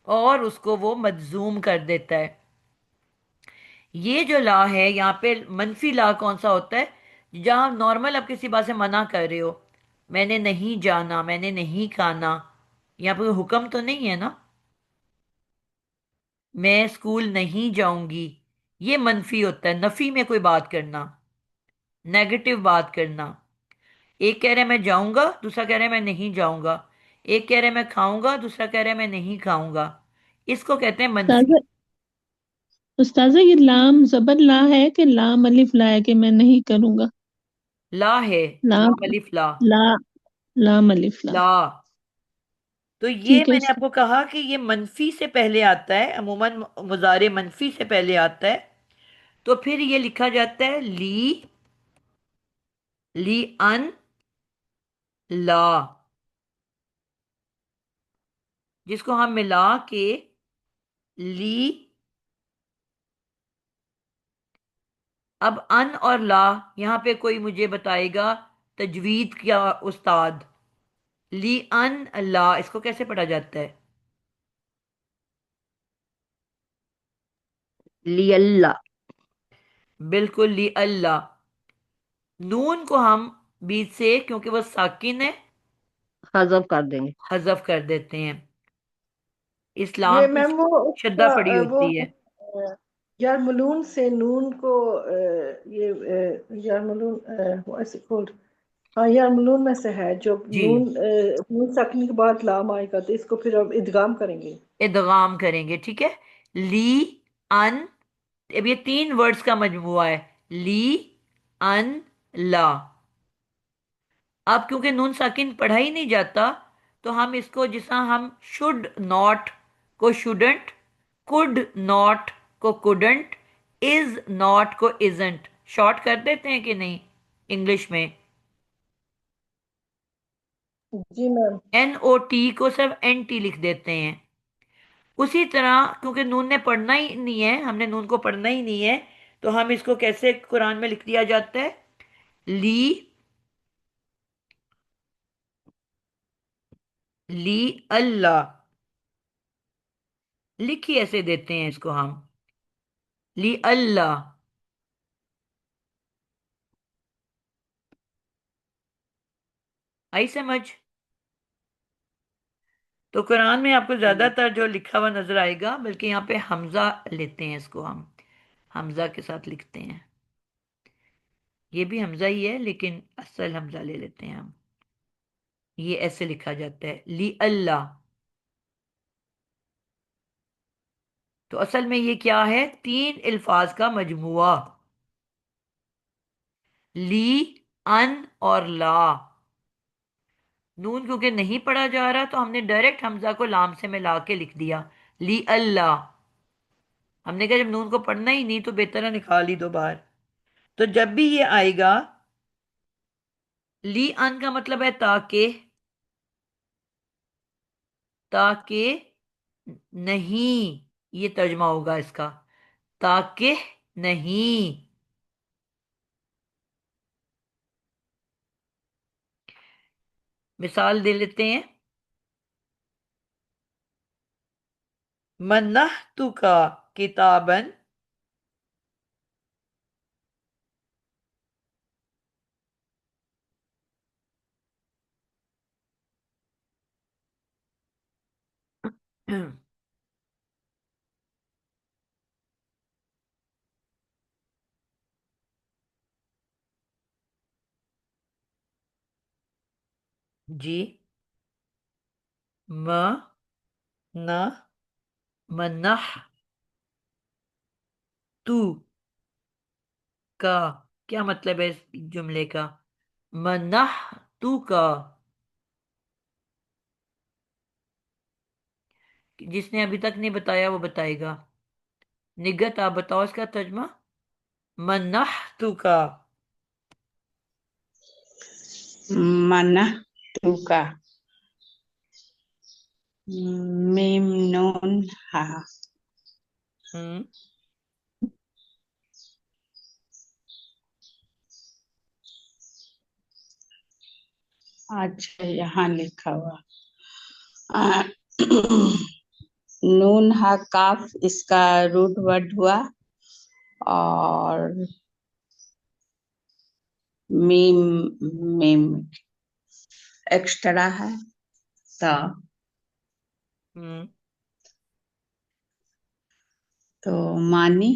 और उसको वो मजजूम कर देता है। ये जो ला है यहाँ पे, मनफी ला कौन सा होता है? जहां नॉर्मल आप किसी बात से मना कर रहे हो। मैंने नहीं जाना, मैंने नहीं खाना। यहाँ पे कोई हुक्म तो नहीं है ना? मैं स्कूल नहीं जाऊंगी। ये मनफी होता है, नफी में कोई बात करना, नेगेटिव बात करना। एक कह रहा है मैं जाऊंगा, दूसरा कह रहा है मैं नहीं जाऊंगा। एक कह रहा है मैं खाऊंगा, दूसरा कह रहा है मैं नहीं खाऊंगा। इसको कहते हैं मनफी। उस्ताजा उस्ताजा ये लाम जबर ला है कि लाम अलिफ ला है कि मैं नहीं करूंगा? ला है। लाम लाम अलिफ ला। ला लाम अलिफ ला। ला। तो ये ठीक है मैंने उस्ताद। आपको कहा कि ये मनफी से पहले आता है, अमूमन मुजारे मनफी से पहले आता है। तो फिर ये लिखा जाता है ली ली अन ला। जिसको हम मिला के ली। अब अन और ला, यहां पे कोई मुझे बताएगा तजवीद क्या उस्ताद? ली अन ला, इसको कैसे पढ़ा जाता है? लियल्ला। बिल्कुल, ली अल्लाह। नून को हम बीच से, क्योंकि वो साकिन है, हजफ कर देंगे। हजफ कर देते हैं। इस ये लाम पे मैम वो शद्दा उसका पड़ी वो होती है। यारमलून से नून को ये यारमलून वैसे कॉल्ड। हाँ, यारमलून में से है जो जी, नून सकने के बाद लाम आएगा, तो इसको फिर अब इदगाम करेंगे। इदगाम करेंगे, ठीक है। ली अन, अब ये तीन वर्ड्स का मजमुआ है। ली अन ला। अब क्योंकि नून साकिन पढ़ा ही नहीं जाता, तो हम इसको, जिस हम शुड नॉट को शुडंट, कुड नॉट को कुडंट, इज नॉट को इजंट शॉर्ट कर देते हैं कि नहीं इंग्लिश में? जी मैम। एन ओ टी को सिर्फ एन टी लिख देते हैं। उसी तरह, क्योंकि नून ने पढ़ना ही नहीं है, हमने नून को पढ़ना ही नहीं है, तो हम इसको कैसे कुरान में लिख दिया जाता है? ली, ली अल्लाह, लिखी ऐसे देते हैं इसको हम, ली अल्लाह। आई समझ? तो कुरान में आपको ज्यादातर जो लिखा हुआ नजर आएगा, बल्कि यहाँ पे हमजा लेते हैं, इसको हम हमजा के साथ लिखते हैं। ये भी हमजा ही है, लेकिन असल हमजा ले लेते हैं हम। ये ऐसे लिखा जाता है, ली अल्लाह। तो असल में ये क्या है? तीन अल्फाज का मजमुआ, ली अन और ला। नून क्योंकि नहीं पढ़ा जा रहा, तो हमने डायरेक्ट हमजा को लाम से मिला के लिख दिया, ली अल्लाह। हमने कहा जब नून को पढ़ना ही नहीं, तो बेहतर है निकाल ही दो बाहर। तो जब भी ये आएगा, ली अन का मतलब है ताकि, ताकि नहीं, ये तर्जमा होगा इसका, ताकि नहीं। मिसाल दे लेते हैं। मन्नह का किताबन। जी, म न मन्नह तू का क्या मतलब है इस जुमले का? मन्नह तू का, जिसने अभी तक नहीं बताया वो बताएगा। निगत, आप बताओ इसका तर्जमा। मन्नह तू का। मना तुका। मीम नून हा। हम्म। अच्छा, यहाँ लिखा हुआ आ, नून हा काफ इसका रूट वर्ड हुआ, और मीम मीम एक्स्ट्रा है, तो हम्म। तो मानी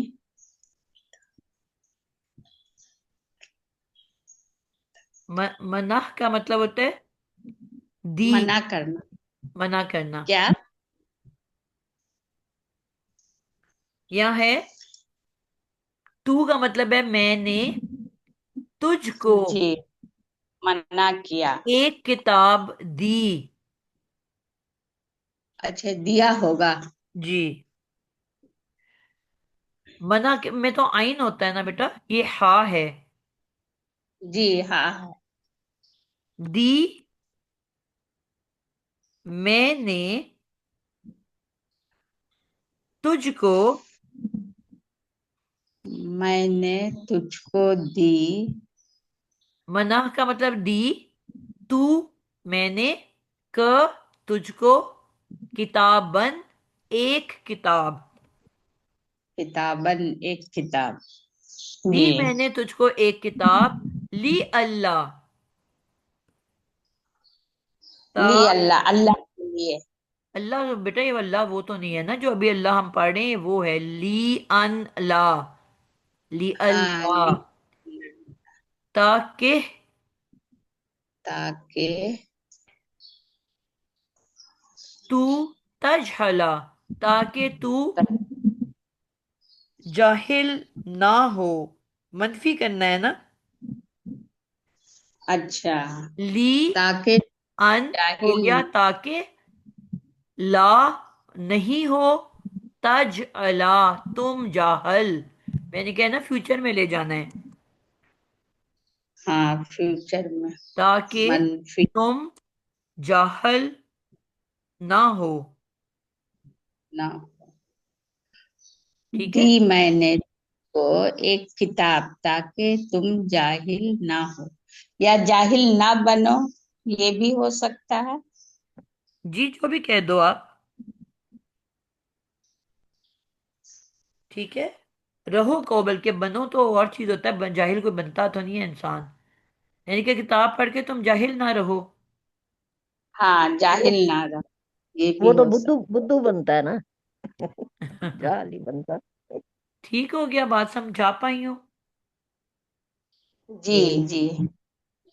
मनाह का मतलब होता है दी, मना करना। मना करना। क्या? यह है तू का मतलब है मैंने तुझको जी, मना किया। एक किताब दी। अच्छा, दिया होगा। जी, में तो आइन होता है ना बेटा, ये हा है। जी हाँ। दी मैंने तुझको मैंने तुझको दी। मनाह का मतलब दी, तू मैंने, क तुझको, किताबन एक किताब। किताबन एक किताब। दी जी। मैंने तुझको एक किताब, ली अल्लाह, ता ली अल्लाह, अल्लाह के लिए। अल्लाह बेटा, ये अल्लाह वो तो नहीं है ना जो अभी अल्लाह हम पढ़ रहे हैं, वो है ली अन ला, ली हाँ, अल्लाह, ली ताकि ताकि तू तजहला, ताकि तू जाहिल ना हो। मनफी करना है ना। अच्छा, ली ताकि अन हो जाहिल गया, ताकि ला नहीं हो, तज अला तुम जाहल, मैंने क्या ना फ्यूचर में ले जाना है, हाँ, फ्यूचर में ताकि मनफी तुम जाहल ना हो। ना। ठीक है। दी मैंने को एक किताब ताकि तुम जाहिल ना हो, या जाहिल ना बनो, ये भी हो सकता है। जी जो भी कह दो आप। ठीक है। रहो को बल्कि बनो तो और चीज होता है, जाहिल कोई बनता तो नहीं है इंसान। यानी कि किताब पढ़ के तुम जाहिल ना रहो। हाँ, वो जाहिल ना रहो, ये वो भी तो हो बुद्धू सकता। बुद्धू बनता है ना। जाली बनता। ठीक हो गया, बात समझा पाई हो। जी हम्म। जी।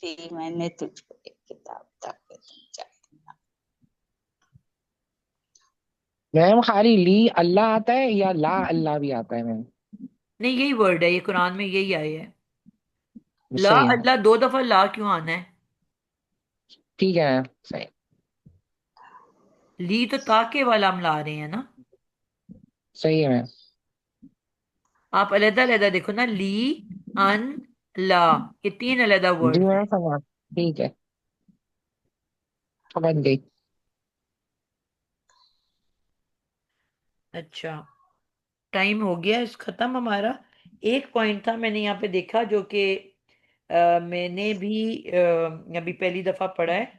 दी मैंने तुझको एक किताब ताकि तुम जाहिल ना। मैम खाली ली अल्लाह आता है या ला अल्लाह भी आता है मैम? नहीं, यही वर्ड है, ये कुरान में यही आया है। ला सही है। अल्लाह, दो दफा ला क्यों आना है? ठीक है मैम, सही। ली तो ताके वाला हम ला रहे हैं ना। सही है मैम। आप अलहदा अलहदा देखो ना, ली अन ला, ये तीन अलहदा जी वर्ड मैम हैं। समझ, ठीक है, समझ गई। अच्छा, टाइम हो गया इस खत्म हमारा। एक पॉइंट था मैंने यहाँ पे देखा जो कि मैंने भी अभी पहली दफा पढ़ा है,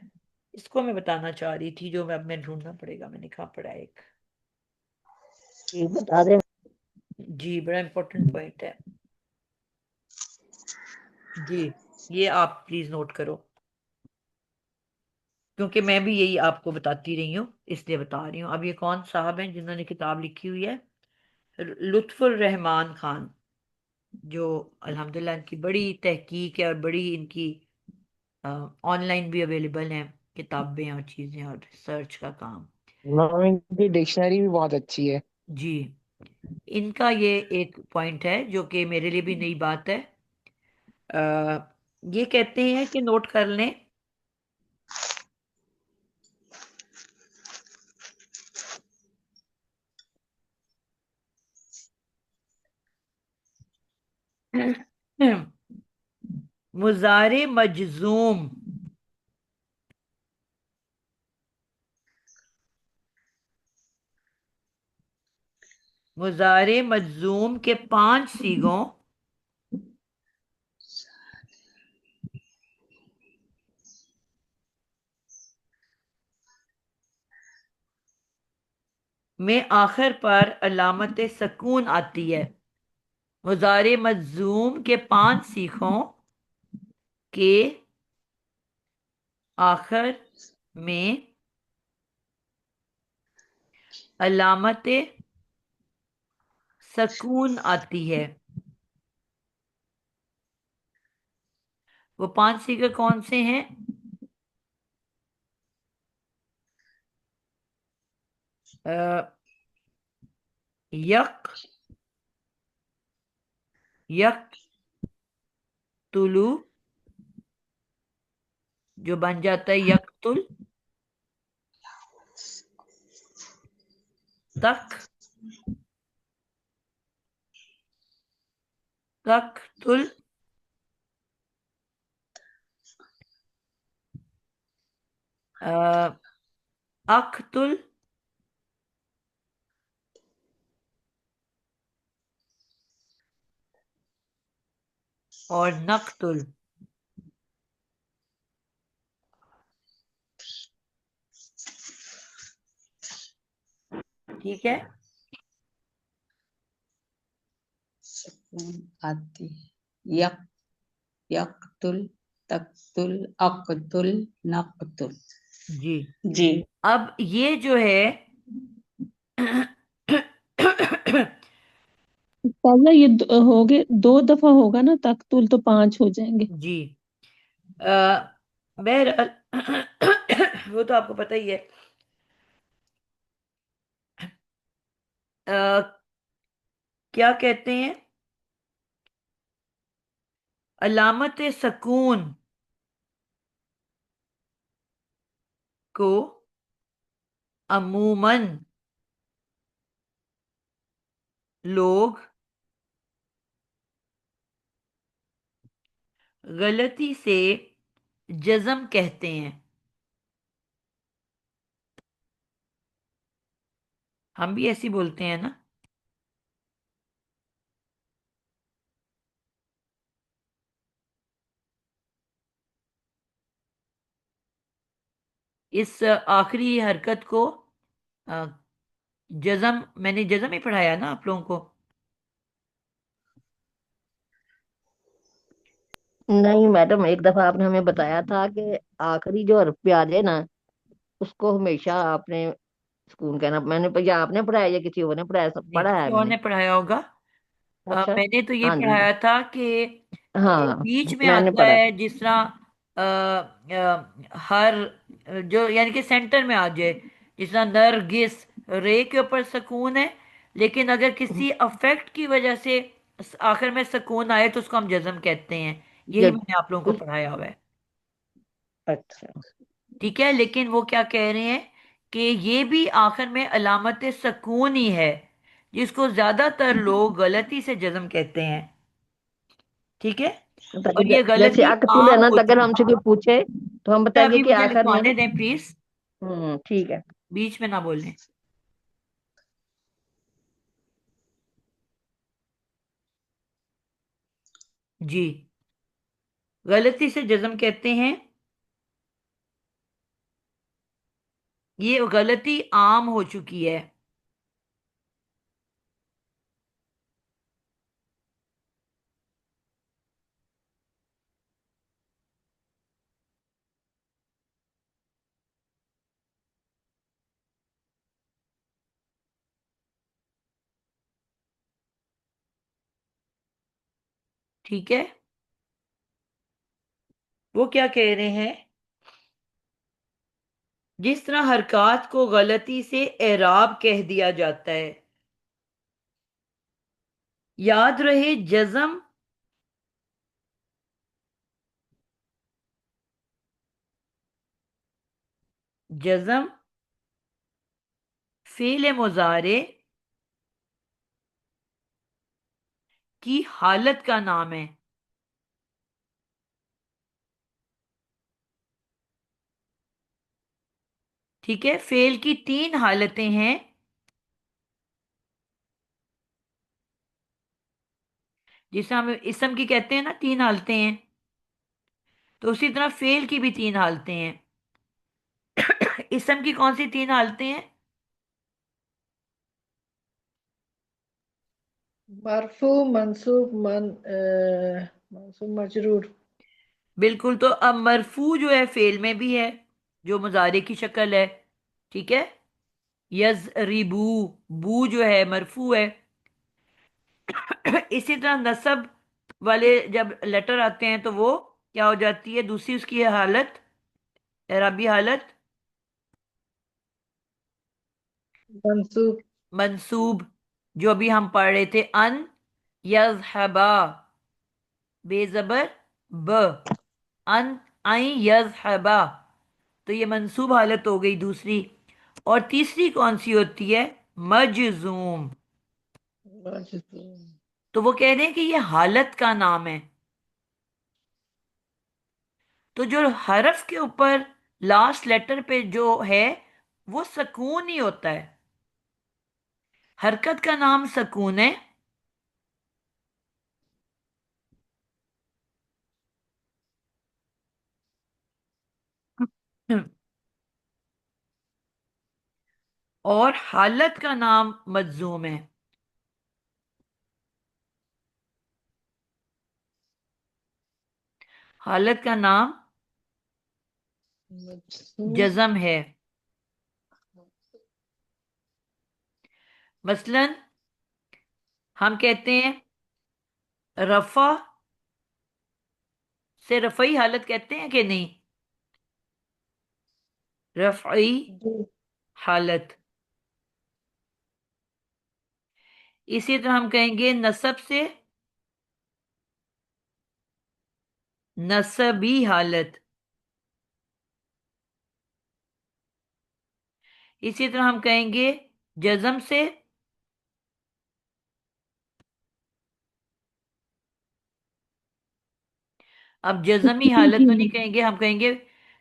इसको मैं बताना चाह रही थी, जो मैं अब मैं ढूंढना पड़ेगा, मैंने कहाँ पढ़ा है एक। ये बता दे। जी बड़ा इंपॉर्टेंट पॉइंट है। जी, ये आप प्लीज नोट करो, क्योंकि मैं भी यही आपको बताती रही हूँ इसलिए बता रही हूँ। अब ये कौन साहब हैं जिन्होंने किताब लिखी हुई है? लुत्फुर रहमान खान, जो अल्हम्दुलिल्लाह इनकी बड़ी तहकीक है और बड़ी इनकी ऑनलाइन भी अवेलेबल हैं किताबें और चीज़ें और रिसर्च का काम। मैम इनकी डिक्शनरी भी बहुत अच्छी है। जी, इनका ये एक पॉइंट है जो कि मेरे लिए भी नई बात है। अ, ये कहते हैं कि नोट कर लें, मुजारे मजजूम, मुजारे मजजूम के 5 सीगों में आखिर पर अलामत सकून आती है। मुजारे मजजूम के 5 सीखों के आखिर में अलामत सकून आती है। वो 5 सीखे कौन से हैं? अ, यक, यक तुलु, जो बन जाता है यकतुल, तक, तकतुल, अ, अकतुल, और नक्तुल। ठीक है। सुकून आती है। यक, यकतुल, तकतुल, अकतुल, नकतुल। जी। जी। अब ये जो है पहले ये हो गए, 2 दफा होगा ना तख्तुल, तो 5 हो जाएंगे। जी। बहरहाल वो तो आपको पता ही है। अ, क्या कहते हैं, अलामत सकून को अमूमन लोग गलती से जज्म कहते हैं। हम भी ऐसी बोलते हैं ना। इस आखिरी हरकत को अ, जज्म, मैंने जज्म ही पढ़ाया ना आप लोगों को। नहीं मैडम, एक दफा आपने हमें बताया था कि आखिरी जो हर्फ पे आ जाए ना, उसको हमेशा आपने सुकून कहना। मैंने, या आपने पढ़ाया या किसी और ने पढ़ाया, सब नहीं, पढ़ा किसी है और मैंने। ने पढ़ाया होगा। अच्छा। मैंने तो ये हाँ जी। पढ़ाया था कि ये हाँ, बीच में मैंने आता पढ़ा। है, जिस तरह हर, जो यानी कि सेंटर में आ जाए, जिस तरह नरगिस, रे के ऊपर सुकून है, लेकिन अगर किसी अफेक्ट की वजह से आखिर में सुकून आए तो उसको हम जज्म कहते हैं। यही जब मैंने आप लोगों को उस, पढ़ाया हुआ है। अच्छा। ठीक है, लेकिन वो क्या कह रहे हैं कि ये भी आखिर में अलामत सुकून ही है, जिसको ज्यादातर लोग गलती से जज्म कहते हैं। ठीक है। ताकि और ये जैसे गलती अकतुल है आम ना, हो तो अगर चुकी हमसे कोई पूछे तो हम है। बताएंगे अभी कि मुझे आखिर में ना। लिखवाने दें प्लीज, ठीक है। बीच में ना बोलें। जी। गलती से जज्म कहते हैं, ये गलती आम हो चुकी है। ठीक है। वो क्या कह रहे हैं, जिस तरह हरकत को गलती से एराब कह दिया जाता है, याद रहे जज्म जज्म फेल मुजारे की हालत का नाम है। ठीक है, फेल की 3 हालतें हैं, जिसे हम इसम की कहते हैं ना, 3 हालतें हैं, तो उसी तरह फेल की भी 3 हालतें हैं। इसम की कौन सी 3 हालतें हैं? मरफू, मंसूब, मंसूब मजरूर। बिल्कुल। तो अब मरफू जो है फेल में भी है, जो मुजारे की शक्ल है। ठीक है। यजरिबू, बू जो है मरफू है। इसी तरह नसब वाले जब लेटर आते हैं तो वो क्या हो जाती है, दूसरी उसकी हालत, एराबी हालत, मंसूब। मंसूब। जो अभी हम पढ़ रहे थे, अन यजहबा, बेजबर ब, अन आई यजहबा, तो ये मंसूब हालत हो गई दूसरी। और तीसरी कौन सी होती है? मजजूम। मजदूर। तो वो कह रहे हैं कि ये हालत का नाम है। तो जो हरफ के ऊपर लास्ट लेटर पे जो है, वो सकून ही होता है। हरकत का नाम सकून है, और हालत का नाम मजजूम है। हालत का नाम मजसूम। जज़म है। मसलन हम कहते हैं रफा से रफई हालत कहते हैं कि नहीं? रफई जी। हालत। इसी तरह हम कहेंगे नसब से नसबी हालत। इसी तरह हम कहेंगे जज़म से अब जज़मी सुकून हालत की तो नहीं हालत, कहेंगे, हम कहेंगे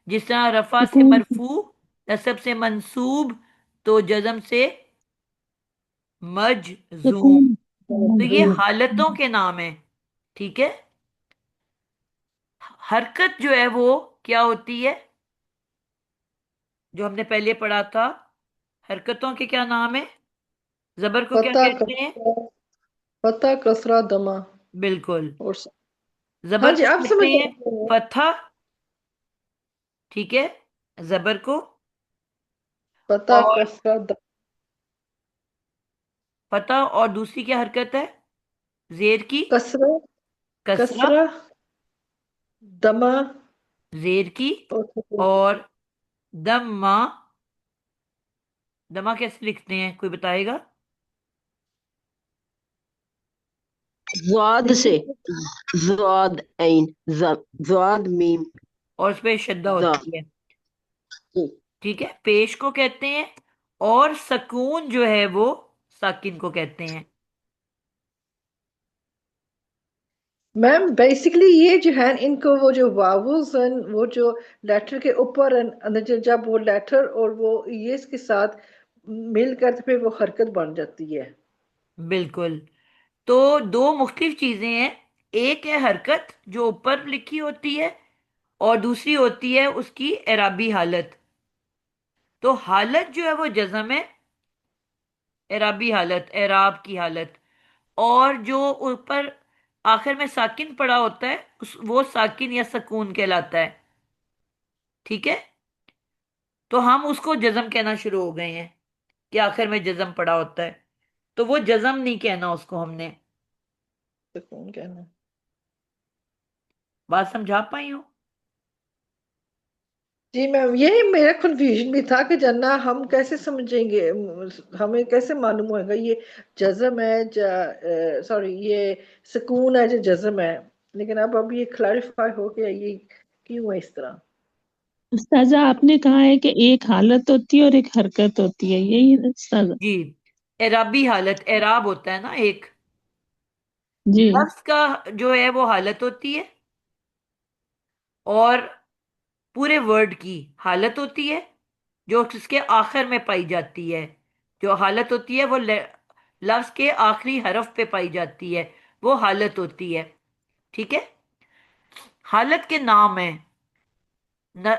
जिस तरह रफा से सुकून की, मरफू, नसब से मंसूब, तो जज़म से मजजूम। सुकून तो ये मजदूर। हालतों के नाम है। ठीक है। हरकत जो है वो क्या होती है, जो हमने पहले पढ़ा था? हरकतों के क्या नाम है? जबर को क्या फतह कहते हैं? कसरा, फतह कसरा दमा। बिल्कुल। और हाँ जबर जी, को आप समझ कहते हैं सकते हैं। फतह। ठीक है। जबर को। फतह और कसरा फतह, और दूसरी क्या हरकत है जेर की? कसरा, कसरा। कसरा दमा जेर की। और सुकून। और दम्मा। दमा कैसे लिखते हैं, कोई बताएगा? ज़ाद से, ज़ाद ऐन, ज़ाद मीम, और उस पर शद्दा ज़ा। होती है। ठीक है, पेश को कहते हैं। और सकून जो है वो साकिन को कहते हैं। मैम बेसिकली ये जो है इनको वो जो वावल्स हैं वो जो लेटर के ऊपर जब वो लेटर और वो ये इसके साथ मिलकर तो फिर वो हरकत बन जाती है। बिल्कुल। तो दो मुख्तलिफ चीजें हैं। एक है हरकत जो ऊपर लिखी होती है, और दूसरी होती है उसकी एराबी हालत। तो हालत जो है वो जज़म है, एराबी हालत एराब की हालत। और जो ऊपर आखिर में साकिन पड़ा होता है वो साकिन या सकून कहलाता है। ठीक है। तो हम उसको जज़म कहना शुरू हो गए हैं कि आखिर में जज़म पड़ा होता है, तो वो जज़म नहीं कहना उसको हमने। सुकून कहना। बात समझा पाई हो? जी मैम, यही मेरा कंफ्यूजन भी था कि जन्ना हम कैसे समझेंगे, हमें कैसे मालूम होगा ये जज़म है, सॉरी ये सुकून है जो जज़म है। लेकिन अब ये क्लैरिफाई हो गया ये क्यों है इस तरह। उस्ताजा आपने कहा है कि एक हालत होती है और एक हरकत होती है, यही है ना उस्ताजा? जी। एराबी हालत, एराब होता है ना एक। जी। लफ्ज का जो है वो हालत होती है, और पूरे वर्ड की हालत होती है जो उसके आखिर में पाई जाती है। जो हालत होती है वो लफ्ज के आखिरी हरफ पे पाई जाती है, वो हालत होती है। ठीक है। हालत के नाम है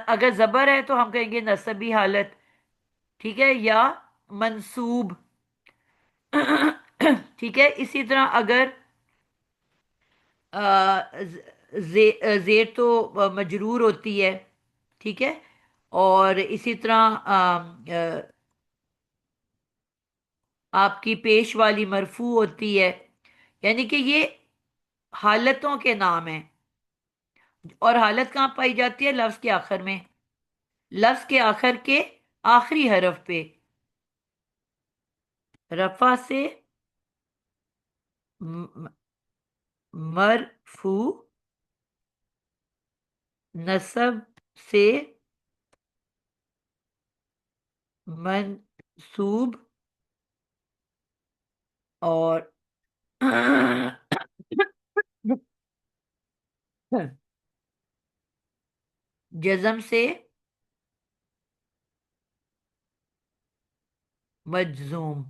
अगर जबर है तो हम कहेंगे नसबी हालत। ठीक है, या मंसूब। ठीक है। इसी तरह अगर जेर तो मजरूर होती है। ठीक है। और इसी तरह आपकी पेश वाली मरफू होती है। यानी कि ये हालतों के नाम हैं। और हालत कहाँ पाई जाती है? लफ्ज के आखिर में, लफ्ज के आखिर के आखिरी हरफ पे। रफा से म- मरफू, नसब से मंसूब, और जज़म से मजजूम।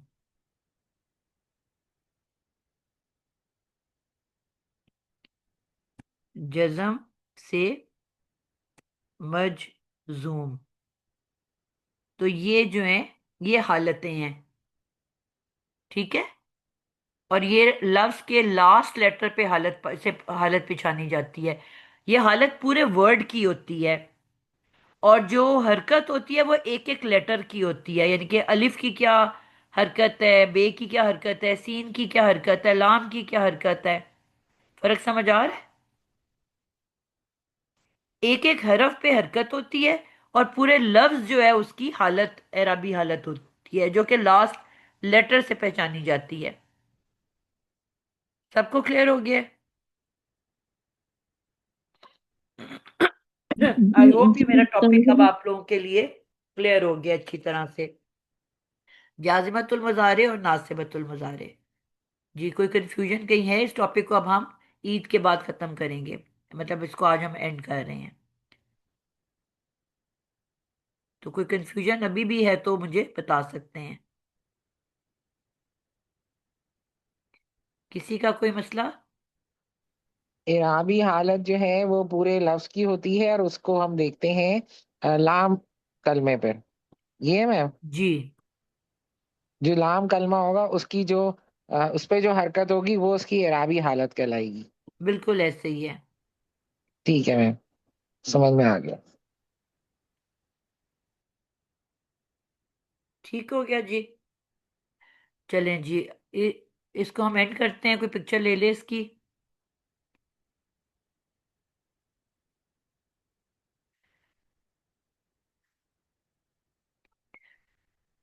जज़म से मजजूम। जूम। तो ये जो है ये हालतें हैं, ठीक है। और ये लफ्ज के लास्ट लेटर पे से हालत पिछानी जाती है। ये हालत पूरे वर्ड की होती है, और जो हरकत होती है वो एक एक लेटर की होती है। यानी कि अलिफ की क्या हरकत है, बे की क्या हरकत है, सीन की क्या हरकत है, लाम की क्या हरकत है। फर्क समझ आ रहा है? एक एक हरफ पे हरकत होती है, और पूरे लफ्ज जो है उसकी हालत एराबी हालत होती है, जो कि लास्ट लेटर से पहचानी जाती है। सबको क्लियर हो गया? आई जी होप ये मेरा जी टॉपिक अब समझ आप लोगों के लिए क्लियर हो गया अच्छी तरह से। जाजिमतुल मज़ारे और नासिबतुल मज़ारे। जी, कोई कंफ्यूजन कहीं है? इस टॉपिक को अब हम ईद के बाद खत्म करेंगे, मतलब इसको आज हम एंड कर रहे हैं। तो कोई कंफ्यूजन अभी भी है तो मुझे बता सकते हैं। किसी का कोई मसला? इराबी हालत जो है वो पूरे लफ्ज की होती है, और उसको हम देखते हैं लाम कलमे पर। ये है मैम, जी जो लाम कलमा होगा उसकी जो उस पे जो हरकत होगी वो उसकी इराबी हालत कहलाएगी। बिल्कुल ऐसे ही है। ठीक है मैम, समझ में आ गया। ठीक हो गया जी। चलें जी, इसको हम एंड करते हैं। कोई पिक्चर ले ले इसकी।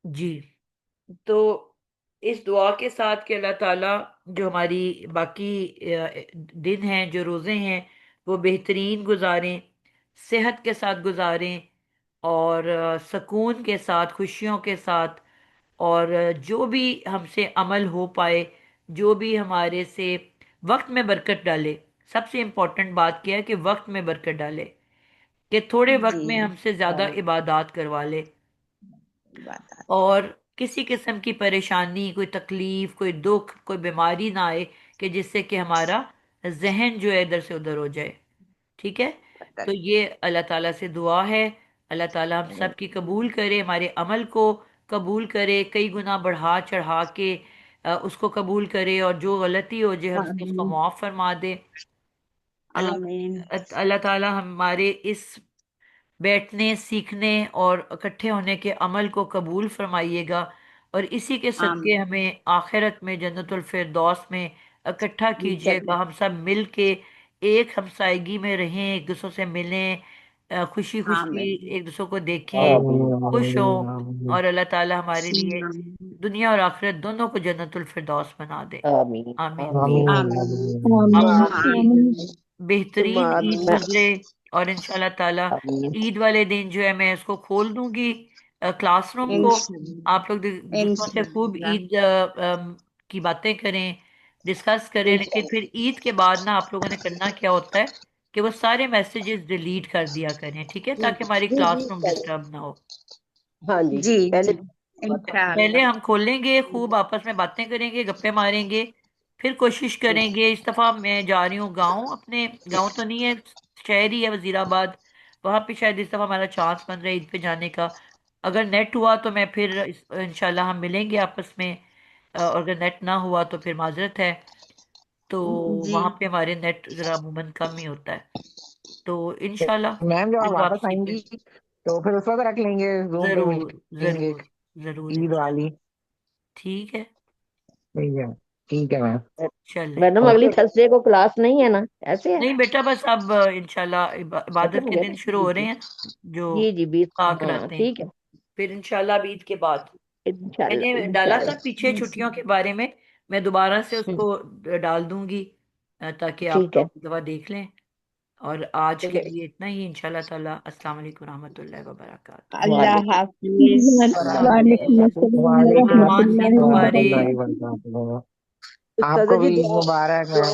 जी, तो इस दुआ के साथ कि अल्लाह ताला जो हमारी बाकी दिन हैं, जो रोज़े हैं, वो बेहतरीन गुजारें, सेहत के साथ गुजारें, और सुकून के साथ, खुशियों के साथ। और जो भी हमसे अमल हो पाए, जो भी हमारे से वक्त में बरकत डाले। सबसे इम्पोर्टेंट बात क्या है कि वक्त में बरकत डाले, कि थोड़े वक्त जी। में हमसे ज़्यादा हाँ, इबादत करवा ले। बात और किसी किस्म की परेशानी, कोई तकलीफ, कोई दुख, कोई बीमारी ना आए कि जिससे कि हमारा जहन जो है इधर से उधर हो जाए। ठीक है। तो ये अल्लाह ताला से दुआ है। अल्लाह ताला हम सब की कबूल करे, हमारे अमल को कबूल करे, कई गुना बढ़ा चढ़ा के उसको कबूल करे, और जो गलती हो जाए हमसे उसको आमीन। माफ़ फरमा दे। आमीन। अल्लाह अल्लाह ताला हमारे इस बैठने, सीखने और इकट्ठे होने के अमल को कबूल फरमाइएगा, और इसी के सदके आमीन। हमें आखिरत में जन्नतुल फिरदौस में इकट्ठा कीजिएगा। जल्दी। हम सब मिल के एक हमसायगी में रहें, एक दूसरों से मिलें, खुशी खुशी आमीन। एक दूसरों को देखें, आमीन खुश हो। आमीन आमीन और अल्लाह ताला हमारे लिए आमीन। दुनिया और आखिरत दोनों को जन्नतुल फिरदौस बना दे। आमीन आमीन। आमीन आमीन आमीन। आमीन। आप आमीन सबकी आमीन आमीन। सुम्मा बेहतरीन ईद आमीन गुजरे। और इंशाल्लाह ताला आमीन ईद वाले दिन जो है मैं इसको खोल दूंगी, क्लासरूम को। आप लोग इंशाअल्लाह। दूसरों से खूब इंशाअल्लाह। ईद की बातें करें, डिस्कस करें। लेकिन इंशाअल्लाह। फिर ईद के बाद ना आप लोगों ने करना क्या होता है कि वो सारे मैसेजेस डिलीट कर दिया करें, ठीक है, जी। ताकि हमारी जी जी क्लासरूम पहले, डिस्टर्ब ना हो। हाँ जी जी। पहले जी। हुआ था। पहले इंशाअल्लाह। हम खोलेंगे, खूब आपस में बातें करेंगे, गप्पे मारेंगे। फिर कोशिश करेंगे, इस दफ़ा मैं जा रही हूँ गांव, अपने गांव तो नहीं है, शहर ही है वजीराबाद। वहां पे शायद इस दफ़ा हमारा चांस बन रहा है ईद पे जाने का। अगर नेट हुआ तो मैं फिर इंशाल्लाह हम मिलेंगे आपस में। और अगर नेट ना हुआ तो फिर माजरत है। तो जी। वहां पे हमारे नेट जरा अमूमन कम ही होता है। तो इंशाल्लाह मैम जब आप फिर वापस वापसी पे आएंगी तो फिर उस वक्त रख लेंगे, जूम पे जरूर मिलेंगे जरूर जरूर ईद वाली। इंशाल्लाह। ठीक है। ठीक है, ठीक है मैम। चलें। मैडम अगली ओके। थर्सडे को क्लास नहीं है ना, ऐसे है? नहीं बेटा, बस अब इंशाल्लाह अच्छा इबादत के मुझे दिन शुरू हो रहे हैं, जो जी जी 20, पाक हाँ रहते हैं। ठीक है। फिर इंशाल्लाह अब ईद के बाद इंशाल्लाह मैंने डाला था पीछे इंशाल्लाह। छुट्टियों के बारे में। मैं दोबारा से हम्म, उसको डाल दूंगी, ताकि आप ठीक है। लोग एक दफा देख लें। और आज के चलिए, लिए इतना ही इंशाल्लाह ताला। अस्सलाम वालेकुम रहमतुल्लाहि व बरकातहू। अल्लाह वालेकुम हाफिज। अल्लाह वालेकुम हाफिज। अस्सलाम वालेकुम मेहमान ईद रहमतुल्लाहि व अस्सलाम मुबारक। वरहमतुल्लाहि बरकातहू। वबरकातुहू। उस्ताद आपको जी भी ईद दुआ मुबारक मैम।